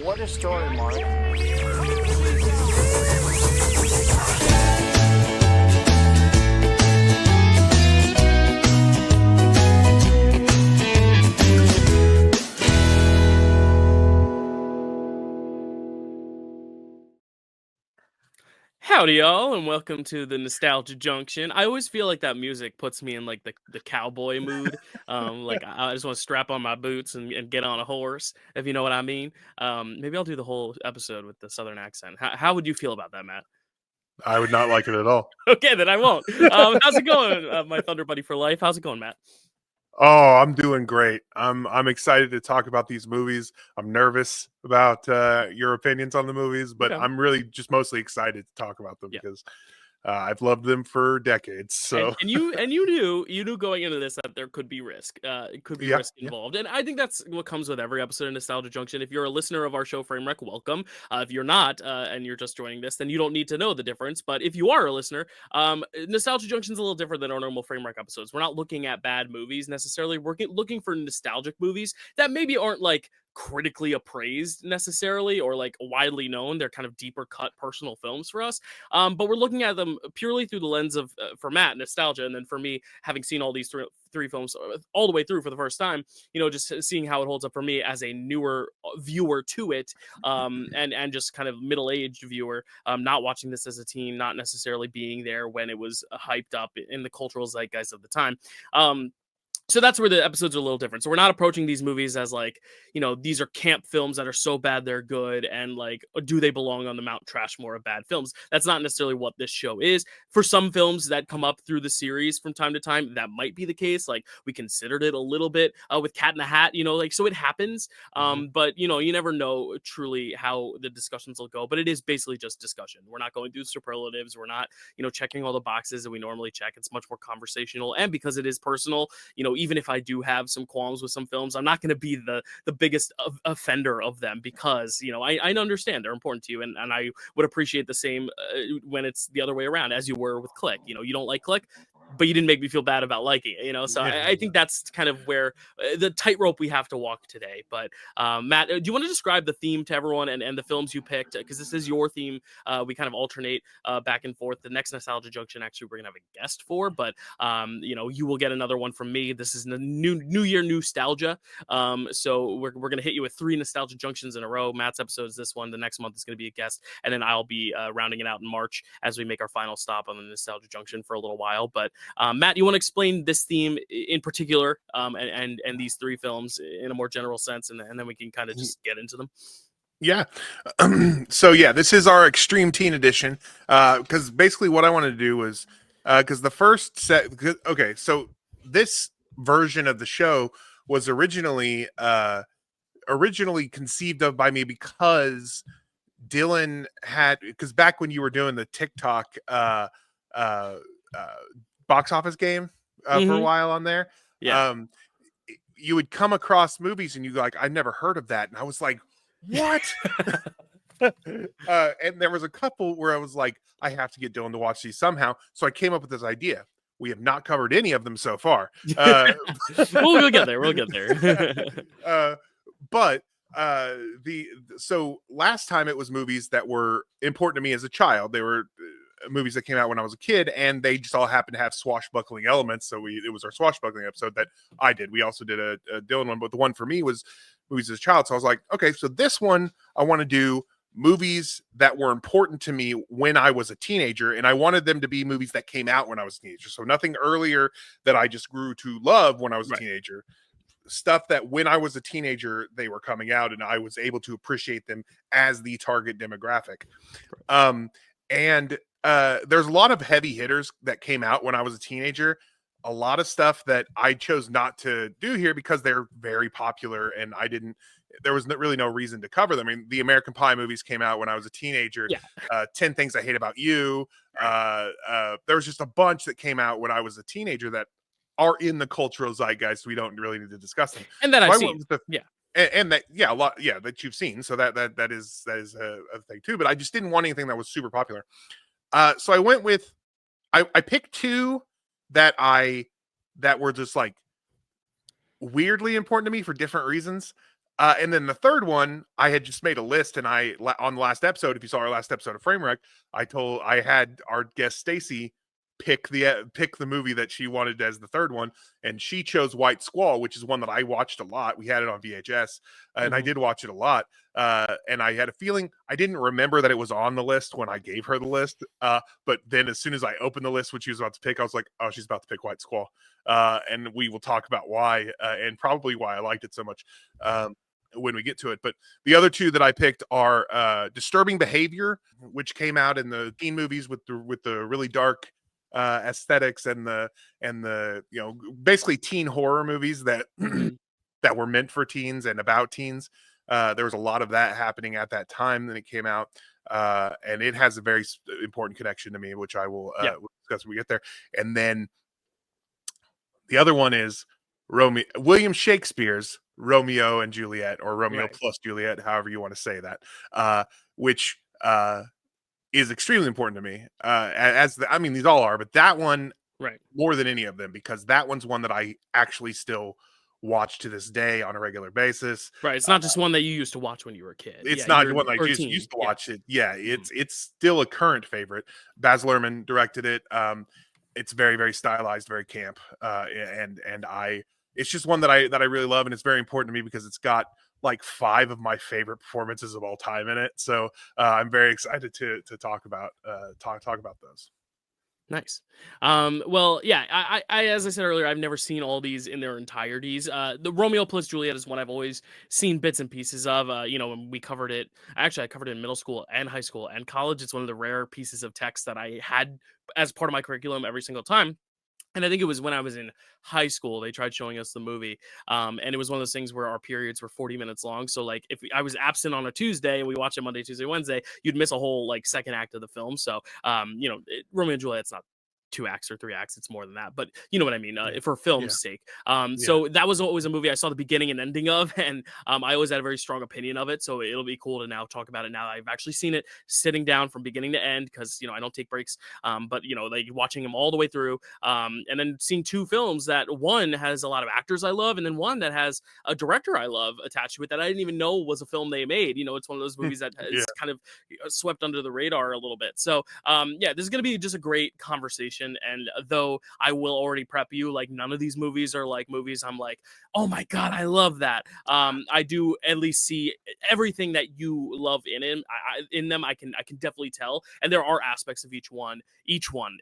What a story, Mark. Howdy, y'all, and welcome to the Nostalgia Junction. I always feel like that music puts me in like the cowboy mood. Like I just want to strap on my boots and get on a horse, if you know what I mean. Maybe I'll do the whole episode with the southern accent. How would you feel about that, Matt? I would not like it at all. Okay, then I won't. How's it going, my Thunder Buddy for life? How's it going, Matt? Oh, I'm doing great. I'm excited to talk about these movies. I'm nervous about your opinions on the movies, but Okay. I'm really just mostly excited to talk about them Yeah. because I've loved them for decades. So And you knew going into this that there could be risk. It could be Yeah, risk involved, and I think that's what comes with every episode of Nostalgia Junction. If you're a listener of our show Framewreck, welcome. If you're not, and you're just joining this, then you don't need to know the difference. But if you are a listener, Nostalgia Junction's a little different than our normal Framewreck episodes. We're not looking at bad movies necessarily. We're looking for nostalgic movies that maybe aren't like critically appraised necessarily or like widely known. They're kind of deeper cut personal films for us. But we're looking at them purely through the lens of, for Matt, nostalgia, and then for me, having seen all these three films all the way through for the first time, just seeing how it holds up for me as a newer viewer to it, and just kind of middle-aged viewer, not watching this as a teen, not necessarily being there when it was hyped up in the cultural zeitgeist of the time. So that's where the episodes are a little different. So we're not approaching these movies as like, these are camp films that are so bad they're good, and like, do they belong on the Mount Trashmore of bad films? That's not necessarily what this show is. For some films that come up through the series from time to time, that might be the case. Like we considered it a little bit with Cat in the Hat, like, so it happens. But you never know truly how the discussions will go. But it is basically just discussion. We're not going through superlatives. We're not, checking all the boxes that we normally check. It's much more conversational, and because it is personal, even if I do have some qualms with some films, I'm not going to be the biggest offender of them because, I understand they're important to you. And I would appreciate the same when it's the other way around, as you were with Click. You don't like Click, but you didn't make me feel bad about liking it, So Yeah. I think that's kind of where the tightrope we have to walk today. But Matt, do you want to describe the theme to everyone and the films you picked? Because this is your theme. We kind of alternate back and forth. The next Nostalgia Junction, actually, we're going to have a guest for, but you will get another one from me. This is the new year nostalgia. So we're going to hit you with 3 Nostalgia Junctions in a row. Matt's episode is this one. The next month is going to be a guest, and then I'll be rounding it out in March as we make our final stop on the Nostalgia Junction for a little while. But Matt, you want to explain this theme in particular, and these 3 films in a more general sense, and then we can kind of just get into them. Yeah. So yeah, this is our Extreme Teen Edition. Because basically what I wanted to do was because the first set. Okay, so this version of the show was originally conceived of by me because Dylan had, because back when you were doing the TikTok box office game for a while on there, you would come across movies and you like, I've never heard of that, and I was like, what? And there was a couple where I was like, I have to get Dylan to watch these somehow, so I came up with this idea. We have not covered any of them so far. We'll get there. But so last time it was movies that were important to me as a child. They were movies that came out when I was a kid, and they just all happened to have swashbuckling elements. So it was our swashbuckling episode that I did. We also did a Dylan one, but the one for me was movies as a child. So I was like, okay, so this one I want to do movies that were important to me when I was a teenager, and I wanted them to be movies that came out when I was a teenager. So nothing earlier that I just grew to love when I was a teenager. Stuff that when I was a teenager, they were coming out and I was able to appreciate them as the target demographic. And there's a lot of heavy hitters that came out when I was a teenager. A lot of stuff that I chose not to do here because they're very popular and there was really no reason to cover them. I mean, the American Pie movies came out when I was a teenager. 10 Things I Hate About You. There was just a bunch that came out when I was a teenager that are in the cultural zeitgeist. So we don't really need to discuss them. And that so I've seen. And that, a lot, that you've seen. So that is a thing too. But I just didn't want anything that was super popular. So I went with, I picked 2 that were just like weirdly important to me for different reasons. And then the third one, I had just made a list, and on the last episode, if you saw our last episode of Framewreck, I had our guest Stacy pick the movie that she wanted as the third one, and she chose White Squall, which is one that I watched a lot. We had it on VHS, and I Mhm. did watch it a lot. And I had a feeling, I didn't remember that it was on the list when I gave her the list. But then as soon as I opened the list, when she was about to pick, I was like, oh, she's about to pick White Squall. And we will talk about why, and probably why I liked it so much. When we get to it. But the other two that I picked are Disturbing Behavior, which came out in the teen movies with the really dark aesthetics, and the basically teen horror movies that Mhm. that were meant for teens and about teens. There was a lot of that happening at that time when it came out. And it has a very important connection to me, which I will Yeah. discuss when we get there. And then the other one is William Shakespeare's Romeo and Juliet, or Romeo Right. plus Juliet, however you want to say that, which is extremely important to me. I mean, these all are, but that one Right. more than any of them, because that one's one that I actually still watch to this day on a regular basis. Right. It's not just one that you used to watch when you were a kid. It's Yeah, not you're one I or just teen. used to Yeah. watch it. Yeah, Mhm. it's still a current favorite. Baz Luhrmann directed it. It's very, very stylized, very camp. And I it's just one that I really love, and it's very important to me because it's got like 5 of my favorite performances of all time in it. So I'm very excited to talk about talk about those. Nice. Well, yeah, as I said earlier, I've never seen all these in their entireties. The Romeo plus Juliet is one I've always seen bits and pieces of. When we covered it, actually, I covered it in middle school and high school and college. It's one of the rare pieces of text that I had as part of my curriculum every single time. And I think it was when I was in high school, they tried showing us the movie. And it was one of those things where our periods were 40 minutes long. So, like, if I was absent on a Tuesday and we watched it Monday, Tuesday, Wednesday, you'd miss a whole, like, second act of the film. So, Romeo and Juliet's not 2 acts or 3 acts, it's more than that, but you know what I mean, Yeah, for yeah, film's sake. yeah. So that was always a movie I saw the beginning and ending of, and I always had a very strong opinion of it. So it'll be cool to now talk about it now that I've actually seen it sitting down from beginning to end, because I don't take breaks. But like watching them all the way through, and then seeing two films that one has a lot of actors I love, and then one that has a director I love attached to it that I didn't even know was a film they made. It's one of those movies that Yeah. is kind of swept under the radar a little bit. So yeah, this is going to be just a great conversation. And though I will already prep you, like, none of these movies are like movies I'm like, oh my God, I love that. I do at least see everything that you love in him. In them, I can definitely tell. And there are aspects of each one,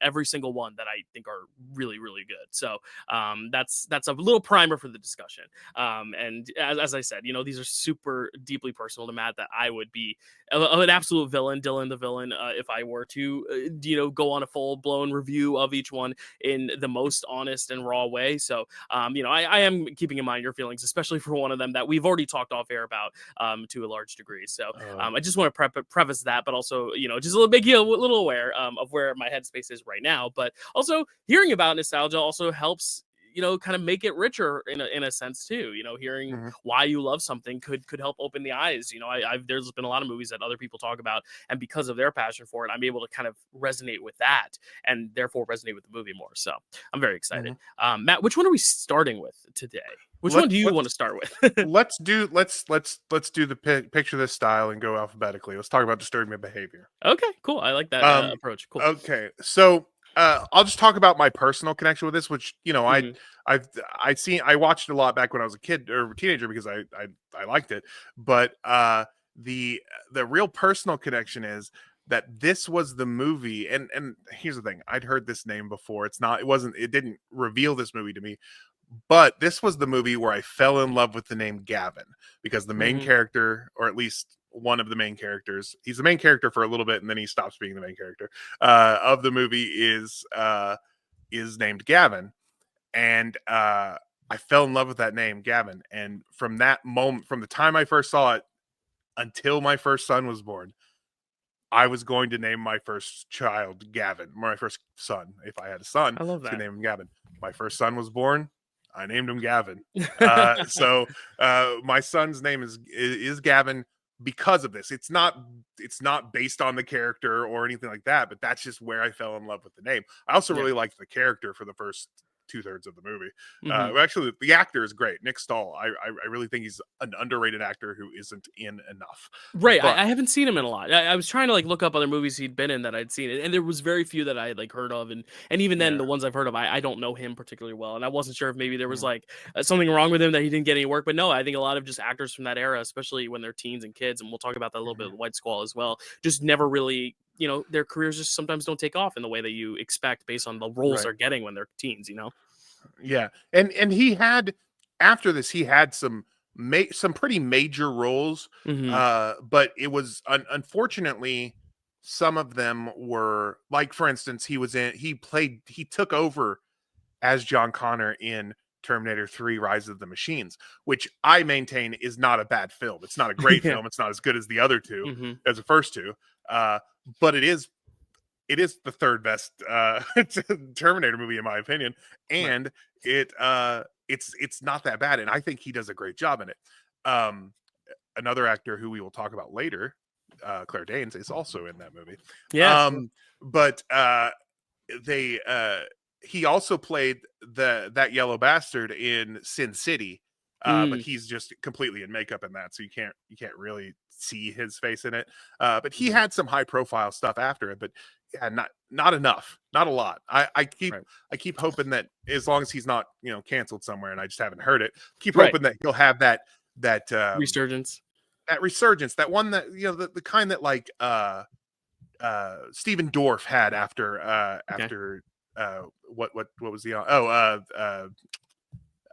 every single one that I think are really, really good. So that's a little primer for the discussion. And as I said, these are super deeply personal to Matt, that I would be an absolute villain, Dylan the villain, if I were to, go on a full blown review of each one in the most honest and raw way. So, I am keeping in mind your feelings, especially for one of them that we've already talked off air about to a large degree. So, Uh, I just want to preface that, but also, just a little bit, a little aware of where my headspace is right now. But also, hearing about nostalgia also helps, kind of make it richer in a sense too. Hearing mhm. why you love something could help open the eyes. There's been a lot of movies that other people talk about, and because of their passion for it, I'm able to kind of resonate with that, and therefore resonate with the movie more. So I'm very excited. Mhm. Matt, which one are we starting with today? Which one Let's do you want to let's start with? let's do the picture this style and go alphabetically. Let's talk about disturbing behavior. Okay, cool. I like that Um, approach. Cool. okay, so I'll just talk about my personal connection with this, which Hmm. I watched it a lot back when I was a kid or a teenager because I liked it, but the the real personal connection is that this was the movie, and here's the thing: I'd heard this name before. It didn't reveal this movie to me, but this was the movie where I fell in love with the name Gavin, because the main Hmm. character, or at least one of the main characters, he's the main character for a little bit and then he stops being the main character of the movie, is named Gavin. And I fell in love with that name, Gavin. And from that moment, from the time I first saw it until my first son was born, I was going to name my first child Gavin, my first son. If I had a son, I I love was going that. to name him Gavin. My first son was born. I named him Gavin. So my son's name is Gavin because of this. It's not based on the character or anything like that, but that's just where I fell in love with the name. I also Yeah. really liked the character for the first 2/3 of the movie. Mhm. Actually, the actor is great, Nick Stahl. I really think he's an underrated actor who isn't in enough. Right, But I haven't seen him in a lot. I was trying to, like, look up other movies he'd been in that I'd seen, and there was very few that I had, like, heard of, and even then, yeah, the ones I've heard of, I don't know him particularly well, and I wasn't sure if maybe there was, mm, like, something wrong with him that he didn't get any work, but no, I think a lot of just actors from that era, especially when they're teens and kids, and we'll talk about that a little bit mhm, with White Squall as well, just never really, their careers just sometimes don't take off in the way that you expect based on the roles right. they're getting when they're teens, you know? Yeah, and he had after this he had some pretty major roles, Mhm. but it was unfortunately some of them were like for instance he took over as John Connor in Terminator 3 Rise of the Machines, which I maintain is not a bad film. It's not a great Yeah. film. It's not as good as the other two, Mhm. as the first two. But it is the third best Terminator movie in my opinion, Right. and it's not that bad, and I think he does a great job in it. Um, Another actor who we will talk about later, Claire Danes, is also in that movie. Yes. Um, but they he also played that yellow bastard in Sin City, but Mm. he's just completely in makeup in that, so you can't really see his face in it. But he Mhm. had some high profile stuff after it, but yeah, not enough, not a lot. Right. I keep hoping that as long as he's not canceled somewhere, and I just haven't heard it, keep Right. hoping that he'll have that Resurgence. that resurgence, that one that the kind that like Steven Dorff had Okay. after what was the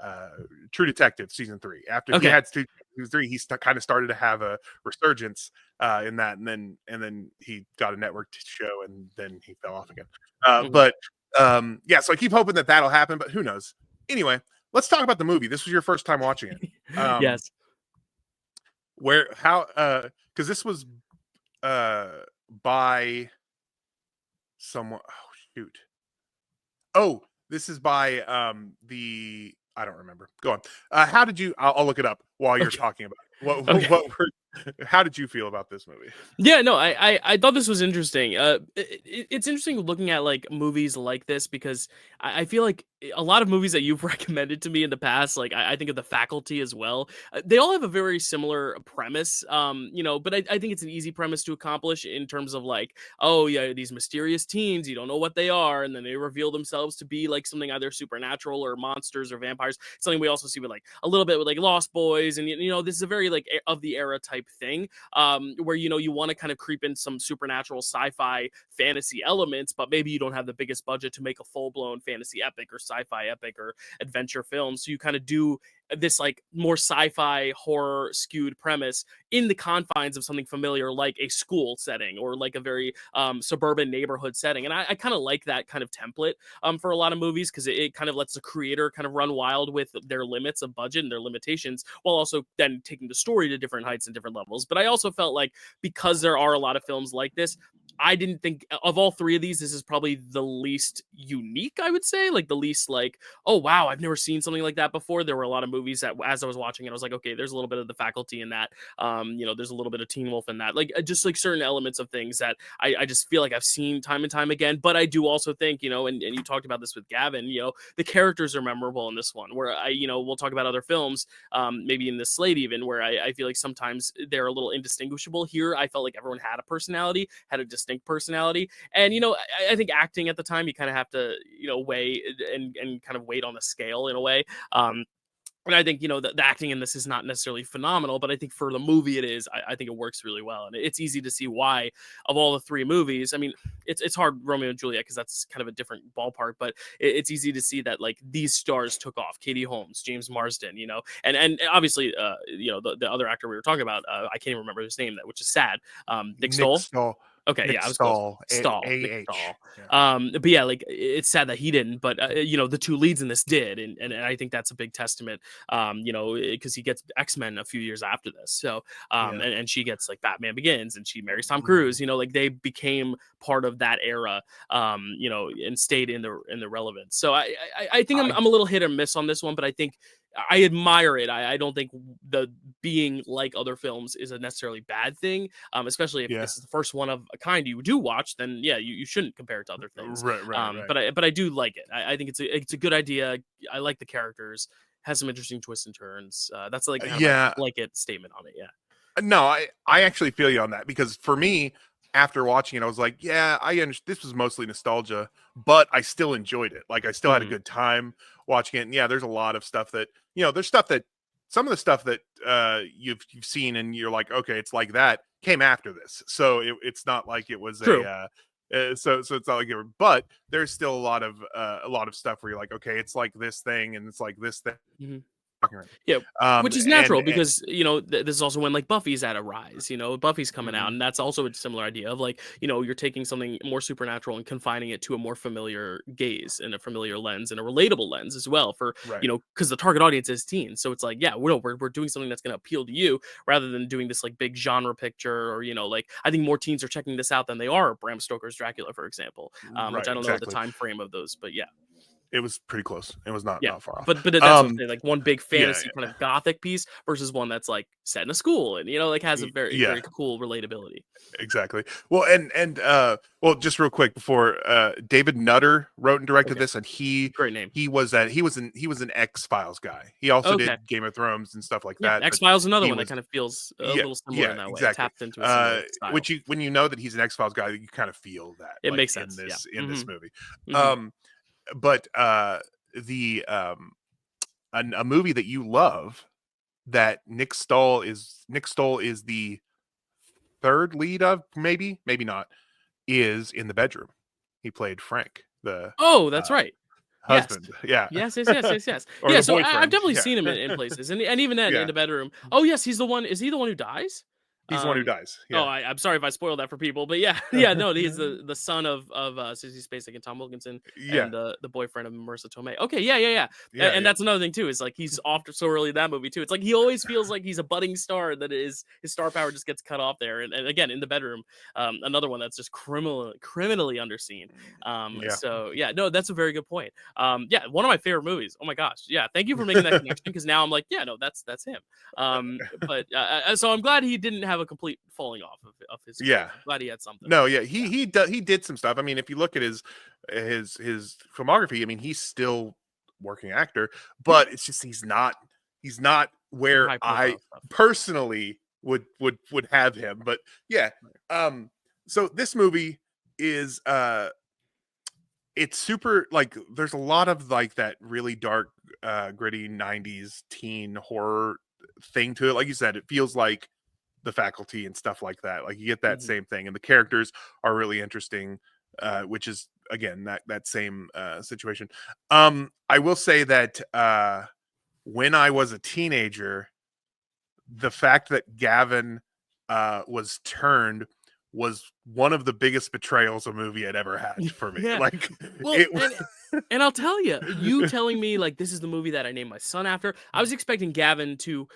uh True Detective season 3. After he Okay. had season 3, he kind of started to have a resurgence in that, and then he got a network show, and then he fell off again. Mhm. But yeah, so I keep hoping that that'll happen, but who knows? Anyway, let's talk about the movie. This was your first time watching it. Yes. Where how because this was uh by someone. Oh shoot. Oh, this is by the I don't remember. Go on. How did you? I'll look it up while you're Okay. talking about it. What Okay. what were? How did you feel about this movie? Yeah, no, I thought this was interesting. It's interesting looking at like movies like this because I feel like a lot of movies that you've recommended to me in the past, like I think of The Faculty as well. They all have a very similar premise, but I think it's an easy premise to accomplish in terms of like, oh yeah, these mysterious teens, you don't know what they are, and then they reveal themselves to be like something either supernatural or monsters or vampires. Something we also see with like a little bit with like Lost Boys, and this is a very like of the era type thing where you want to kind of creep in some supernatural sci-fi fantasy elements, but maybe you don't have the biggest budget to make a full-blown fantasy epic or sci-fi epic or adventure film. So you kind of do this like more sci-fi horror skewed premise in the confines of something familiar like a school setting or like a very suburban neighborhood setting. And I kind of like that kind of template for a lot of movies because it kind of lets the creator kind of run wild with their limits of budget and their limitations while also then taking the story to different heights and different levels. But I also felt like because there are a lot of films like this, I didn't think of all three of these, this is probably the least unique, I would say. Like the least like, oh wow, I've never seen something like that before. There were a lot of movies that as I was watching it, I was like, okay, there's a little bit of The Faculty in that. There's a little bit of Teen Wolf in that. Like just like certain elements of things that I just feel like I've seen time and time again. But I do also think, and you talked about this with Gavin, the characters are memorable in this one where we'll talk about other films, maybe in this slate even where I feel like sometimes they're a little indistinguishable. Here I felt like everyone had a personality, had a distinct personality, and I think acting at the time you kind of have to weigh and kind of weight on the scale in a way. And I think, the acting in this is not necessarily phenomenal, but I think for the movie it is. I think it works really well. And it's easy to see why, of all the three movies, I mean, it's hard, Romeo and Juliet, because that's kind of a different ballpark, but it's easy to see that, like, these stars took off. Katie Holmes, James Marsden, and obviously, the other actor we were talking about, I can't even remember his name, which is sad. Nick Nick Stoll. Stahl. Okay, yeah, Nick I was close. Stahl. Nick AH. Stahl. Yeah. But yeah, like it's sad that he didn't, but the two leads in this did, and I think that's a big testament. Because he gets X-Men a few years after this, so Yeah. and she gets like Batman Begins, and she marries Tom Mhm. Cruise. Like they became part of that era, and stayed in the relevance. So I think I'm I I'm a little hit or miss on this one, but I think I admire it. I don't think the being like other films is a necessarily bad thing. Especially if Yeah. this is the first one of a kind you do watch, then yeah, you shouldn't compare it to other things. Right. But I do like it. I think it's a good idea. I like the characters. Has some interesting twists and turns. That's like kind of my Yeah. blanket statement on it. Yeah. No, I actually feel you on that, because for me, after watching it, I was like, yeah, I understand. This was mostly nostalgia, but I still enjoyed it. Like, I still had a Mhm. good time watching it. And yeah, there's a lot of stuff that, there's stuff that, some of the stuff that you've seen and you're like, okay, it's like that, came after this. So it's not like it was True. so it's not like it were, but there's still a lot of stuff where you're like, okay, it's like this thing and it's like this thing. Mhm. Talking right Yeah, now. which is natural because, this is also when, like, Buffy's at a rise, Buffy's coming out, Mhm. and that's also a similar idea of, like, you're taking something more supernatural and confining it to a more familiar gaze and a familiar lens and a relatable lens as well for, Right. because the target audience is teens. So it's like, yeah, we're doing something that's gonna appeal to you rather than doing this, like, big genre picture or, like, I think more teens are checking this out than they are Bram Stoker's Dracula, for example, which Right, I don't know the exactly. time frame of those, but yeah. It was pretty close. It was not Yeah, not far off. but that's what I'm Um, saying, like, one big yeah, fantasy kind of gothic piece versus one that's, like, set in a school and, like, has a very, yeah, very cool relatability. exactly. Well, well, just real quick before, David Nutter wrote and directed Okay, this, and he great name. he was a he was an X-Files guy. He also Okay. did Game of Thrones and stuff like Yeah, that, but X-Files another he one that was kind of feels a yeah, little similar yeah, in that way. It exactly. taps into a similar style. Which you when you know that he's an X-Files guy, you kind of feel that, It like, makes sense, yeah. in this Mhm, movie. mhm. Um, but, the, a movie that you love, that Nick Stoll is the third lead of, maybe not, is In the Bedroom. He played Frank, the Oh, that's uh, right. Yes. husband. Yeah. Yes, yes, yes, yes, yes. Or Yeah, the so I've boyfriend. definitely Yeah. seen him in places, and even then, in Yeah. the bedroom. Oh, yes, he's the one is he the one who dies? He's the one who Um, dies. oh, Yeah. I'm sorry if I spoiled that for people, but yeah, yeah, no, he's the son of, Sissy Spacek and Tom Wilkinson Yeah. and the boyfriend of Marissa Tomei. Okay, yeah, yeah, yeah, Yeah. and Yeah. that's another thing too, is, like, he's off so early in that movie too. It's like he always feels like he's a budding star, that his star power just gets cut off there, and again, In the Bedroom, another one that's just criminally underseen. Yeah. So yeah, no, that's a very good point. Yeah, one of my favorite movies. Oh my gosh, yeah, thank you for making that connection, because now I'm like, yeah, no, that's him. But so I'm glad he didn't have a complete falling off of his career. Yeah. I'm glad he had something. No, yeah, Yeah, he did some stuff. I mean, if you look at his filmography, I mean, he's still working actor, yeah, but it's just he's not more where high I profile stuff. personally would have him. But yeah, so this movie is it's super, like, there's a lot of, like, that really dark, gritty 90s teen horror thing to it. Like you said, it feels like The Faculty and stuff like that. Like, you get that Mhm. same thing, and the characters are really interesting, which is, again, that same situation. I will say that when I was a teenager, the fact that Gavin was turned was one of the biggest betrayals a movie had ever had for me. Yeah. Like, Well, it. and I'll tell you telling me, like, this is the movie that I named my son after. I was expecting Gavin to.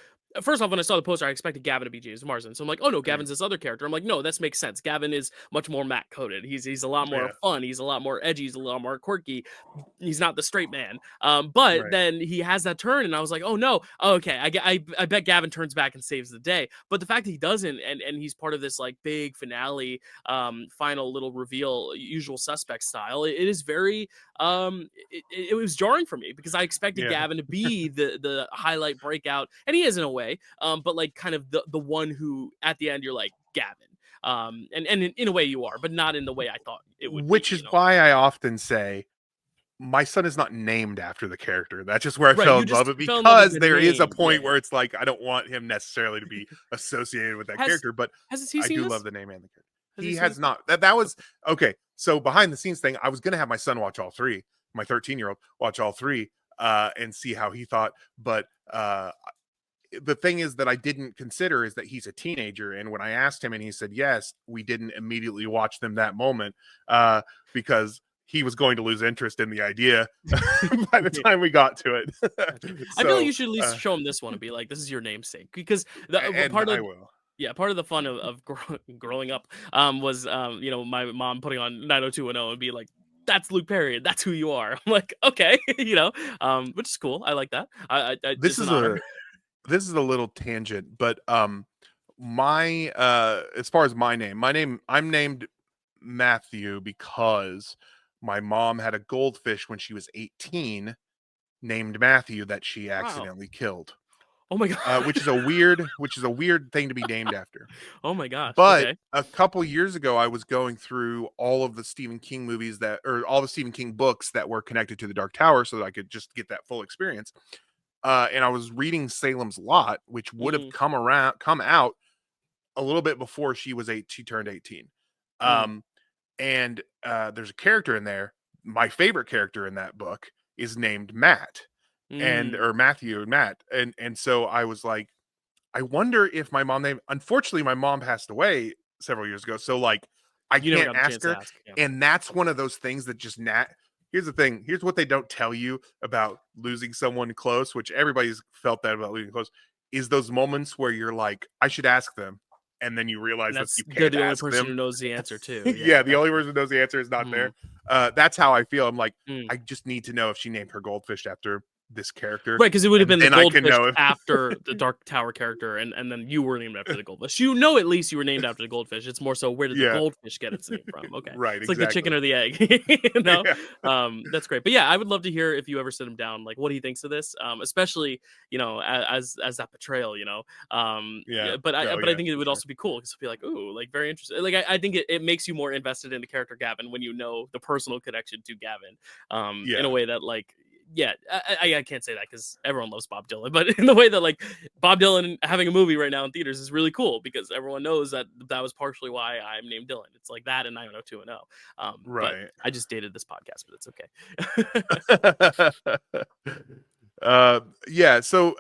First off, when I saw the poster, I expected Gavin to be James Marsden. So I'm like, oh no, Gavin's this other character. I'm like, no, this makes sense. Gavin is much more Matt coded. He's a lot more Yeah, fun. He's a lot more edgy. He's a lot more quirky. He's not the straight man. But right. then he has that turn, and I was like, oh no, oh, okay. I bet Gavin turns back and saves the day. But the fact that he doesn't, and he's part of this, like, big finale, final little reveal, usual suspect style. It is very it was jarring for me because I expected Yeah. Gavin to be the highlight breakout, and he is in a way. But, like, kind of the one who at the end you're like, Gavin. And in a way you are, but not in the way I thought it would be. Which is why I often say my son is not named after the character. That's just where I Right? fell You in love just with it, fell in love with because the there is a name. Yeah, point where it's like I don't want him necessarily to be associated with that Has character, but has he I seen do this? love the name and the character. Has he He seen has this? not. That was okay. So behind the scenes thing, I was gonna have my son watch all three, my 13-year-old watch all three, and see how he thought. But the thing is that I didn't consider is that he's a teenager, and when I asked him and he said yes, we didn't immediately watch them that moment, because he was going to lose interest in the idea by the time we got to it. Gotcha. I feel like So you should at least show him this one and be like, "This is your namesake," because the and part I of will. yeah, part of the fun of growing up was my mom putting on 90210 and be like, that's Luke Perry, and that's who you are. I'm like, okay, which is cool. I like that. This It's an is honor. a little tangent, but my as far as my name, I'm named Matthew because my mom had a goldfish when she was 18 named Matthew that she Wow. accidentally killed. Oh my god. Which is a weird thing to be named after. Oh my gosh. But Okay. a couple years ago, I was going through all of the Stephen King movies or all the Stephen King books that were connected to the Dark Tower, so that I could just get that full experience. And I was reading Salem's Lot, which would have Mm, come out a little bit before she turned 18. mm, Um, and there's a character in there. My favorite character in that book is named Matt, and mm. or Matthew and Matt, and so I was like, I wonder if my mom named. Unfortunately, my mom passed away several years ago, so like I You never can't got the ask chance to her. ask. Yeah. And that's one of those things that just Here's the thing. Here's what they don't tell you about losing someone close, which everybody's felt that about losing close, is those moments where you're like, I should ask them, and then you realize And that that's you they're can't the only ask person who them. knows the answer too. Yeah, Yeah. the only person who knows the answer is not Mhm. there. That's how I feel. I'm like, Mm. I just need to know if she named her goldfish after this character, Right, because it would have and been the then I can goldfish know if after the Dark Tower character, and then you were named after the goldfish. At least you were named after the goldfish. It's more so where did the yeah, goldfish get its name from? Okay, right, it's like the chicken exactly. or the egg, you know. Yeah, That's great. But yeah, I would love to hear if you ever sit him down, like what he thinks of this, especially as that betrayal, yeah. yeah, Oh, but I yeah, think it for would sure. also be cool because it'd be like, ooh, like very interesting. Like I think it makes you more invested in the character Gavin when you know the personal connection to Gavin, in a Yeah. way that like yeah, I can't say that because everyone loves Bob Dylan, but in the way that like Bob Dylan having a movie right now in theaters is really cool because everyone knows that that was partially why I'm named Dylan. It's like that and 90210. But Right. I just dated this podcast, but it's okay. Yeah, so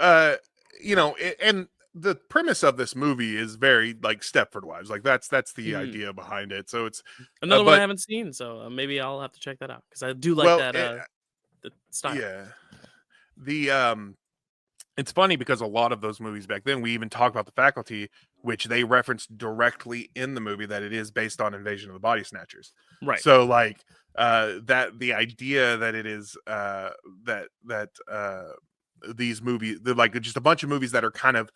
and the premise of this movie is very like Stepford Wives. Like that's the Mm. idea behind it. So it's Another one I but haven't seen, so maybe I'll have to check that out because I do like well, that the style. yeah. The It's funny because a lot of those movies back then, we even talk about The Faculty, which they reference directly in the movie that it is based on Invasion of the Body Snatchers. Right. So like that the idea that it is that these movies, they're like just a bunch of movies that are kind of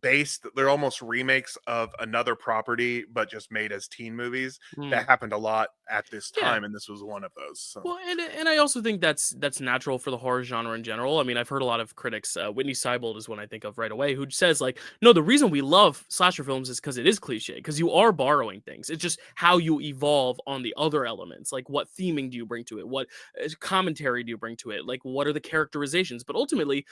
they're almost remakes of another property but just made as teen movies. Mm. That happened a lot at this Yeah. time, and this was one of those. So Well, and I also think that's natural for the horror genre in general. I mean, I've heard a lot of critics. Whitney Seibold is one I think of right away, who says like, no, the reason we love slasher films is because it is cliche, because you are borrowing things. It's just how you evolve on the other elements. Like, what theming do you bring to it? What commentary do you bring to it? Like, what are the characterizations? But ultimately,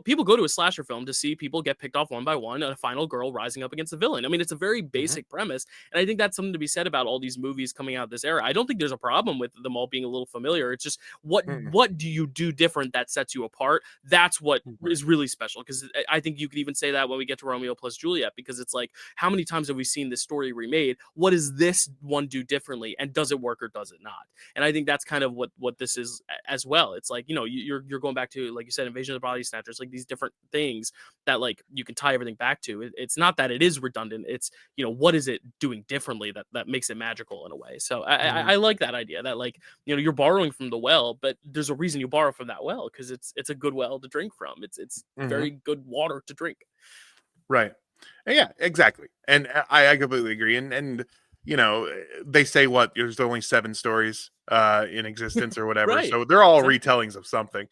people go to a slasher film to see people get picked off one by one, and a final girl rising up against the villain. I mean, it's a very mhm, basic premise, and I think that's something to be said about all these movies coming out of this era. I don't think there's a problem with them all being a little familiar. It's just mhm, what do you do different that sets you apart? That's what right. is really special. Because I think you could even say that when we get to Romeo plus Juliet, because it's like, how many times have we seen this story remade? What does this one do differently, and does it work or does it not? And I think that's kind of what this is as well. It's like, you're going back to, like you said, Invasion of the Body Snatchers, like these different things that like you can tie everything back to. It's not that it is redundant. It's what is it doing differently that makes it magical in a way. So Mhm, I like that idea that like you're borrowing from the well, but there's a reason you borrow from that well because it's a good well to drink from. It's mhm. very good water to drink. Right. Yeah, exactly. And I completely agree. And they say what there's only 7 stories in existence or whatever. Right. So they're all Exactly. retellings of something.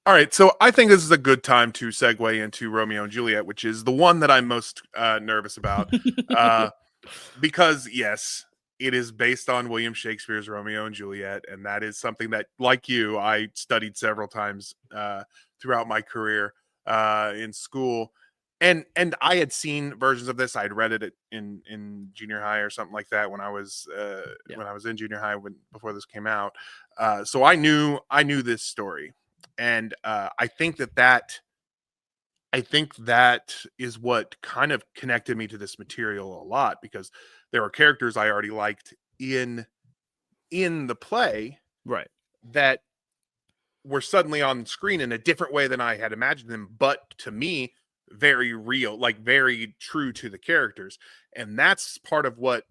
All right. So I think this is a good time to segue into Romeo and Juliet, which is the one that I'm most nervous about. Uh because yes, it is based on William Shakespeare's Romeo and Juliet, and that is something that, like you, I studied several times throughout my career in school. And I had seen versions of this. I'd read it in junior high or something like that Yeah. when I was in junior high before this came out. So I knew this story, and I think that is what kind of connected me to this material a lot, because there were characters I already liked in the play Right. that were suddenly on screen in a different way than I had imagined them, but to me, very real, like very true to the characters. And that's part of what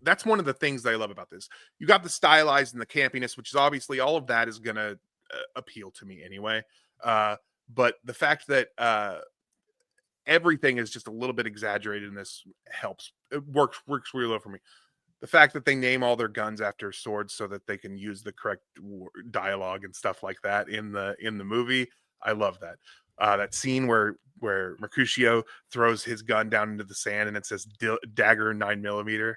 that's one of the things that I love about this. You got the stylized and the campiness, which is obviously all of that is gonna appeal to me anyway. But the fact that everything is just a little bit exaggerated in this helps. It works really well for me. The fact that they name all their guns after swords so that they can use the correct dialogue and stuff like that in the movie, I love that. That scene where Mercutio throws his gun down into the sand and it says dagger 9mm.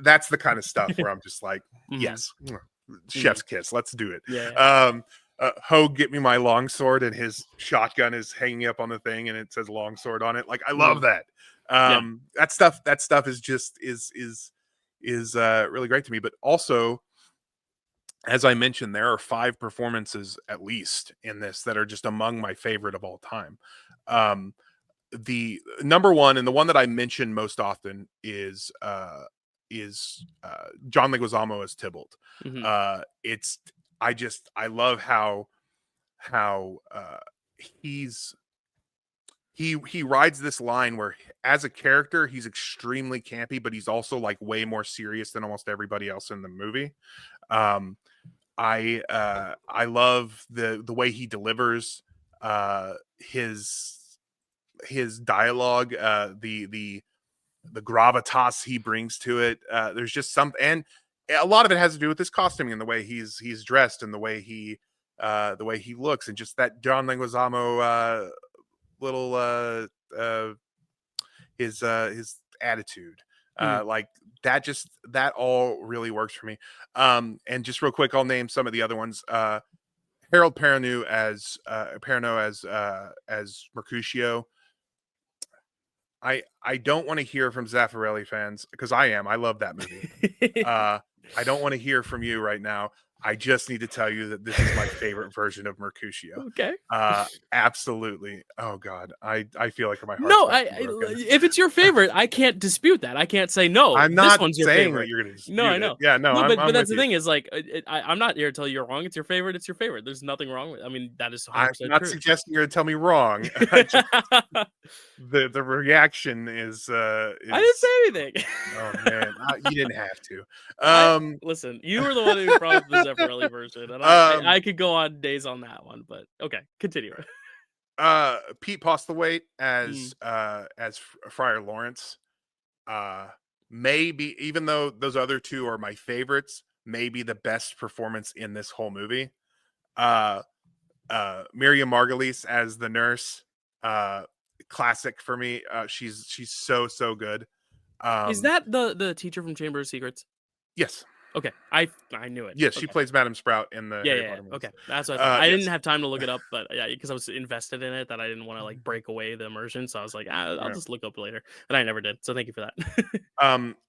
That's the kind of stuff where I'm just like, yes, chef's kiss. Let's do it. Yeah. Hogue, get me my longsword, and his shotgun is hanging up on the thing and it says longsword on it. Like, I love that. That stuff is just is really great to me. But also, as I mentioned, there are 5 performances at least in this that are just among my favorite of all time. The number one, and the one that I mention most often, is John Leguizamo as Tybalt. I love how he rides this line where as a character he's extremely campy, but he's also like way more serious than almost everybody else in the movie. I love the way he delivers his dialogue, the gravitas he brings to it. There's just some, and a lot of it has to do with his costuming and the way he's dressed and the way he looks, and just that John Leguizamo little his attitude. Like that all really works for me. And just real quick, I'll name some of the other ones. Harold Perrineau as Mercutio. I don't want to hear from Zaffarelli fans, because I love that movie. I don't want to hear from you right now. I just need to tell you that this is my favorite version of Mercutio. Okay. Absolutely. Oh God, I feel like my heart. No, if it's your favorite, I can't dispute that. I can't say no. I'm not this one's your saying favorite. that you're going to dispute No, I know. it. Yeah, no, but that's the thing is, like, I'm not here to tell you you're wrong. It's your favorite. It's your favorite. There's nothing wrong with. I mean, that is 100% I'm not true. suggesting you're going to tell me wrong. The reaction is. I didn't say anything. Oh man, you didn't have to. Listen, you were the one who brought up the Zeffirelli version, and I could go on days on that one, but okay, continue. Pete Postlethwaite as Friar Lawrence, maybe, even though those other two are my favorites, maybe the best performance in this whole movie. Miriam Margolyes as the nurse, classic for me. She's so good. Is that the teacher from Chamber of Secrets? Yes. Okay, I knew it. Yes, okay. She plays Madame Sprout in the Harry Potter movies. Okay, that's what I thought. I didn't have time to look it up, but yeah, because I was invested in it that I didn't want to like break away the immersion, so I was like, I'll just look up later, and I never did. So thank you for that.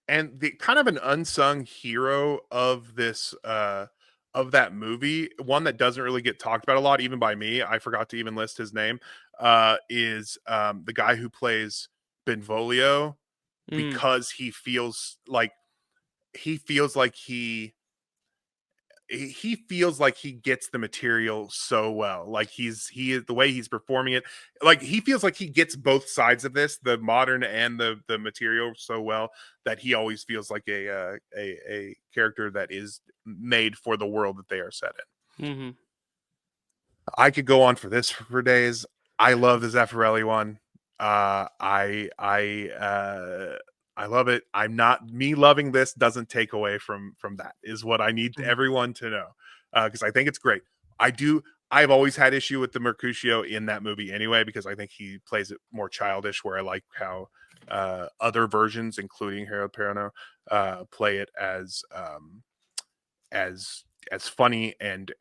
And the kind of an unsung hero of this of that movie, one that doesn't really get talked about a lot, even by me. I forgot to even list his name. Is the guy who plays Benvolio, because he feels like he gets the material so well. Like the way he's performing it, like he feels like he gets both sides of this, the modern and the material, so well that he always feels like a character that is made for the world that they are set in. I could go on for this for days. I love the Zeffirelli one. I love it. Me loving this doesn't take away from that, is what I need everyone to know. Because I think it's great. I've always had issue with the Mercutio in that movie anyway, because I think he plays it more childish, where I like how other versions, including Harold Perrineau, play it as funny and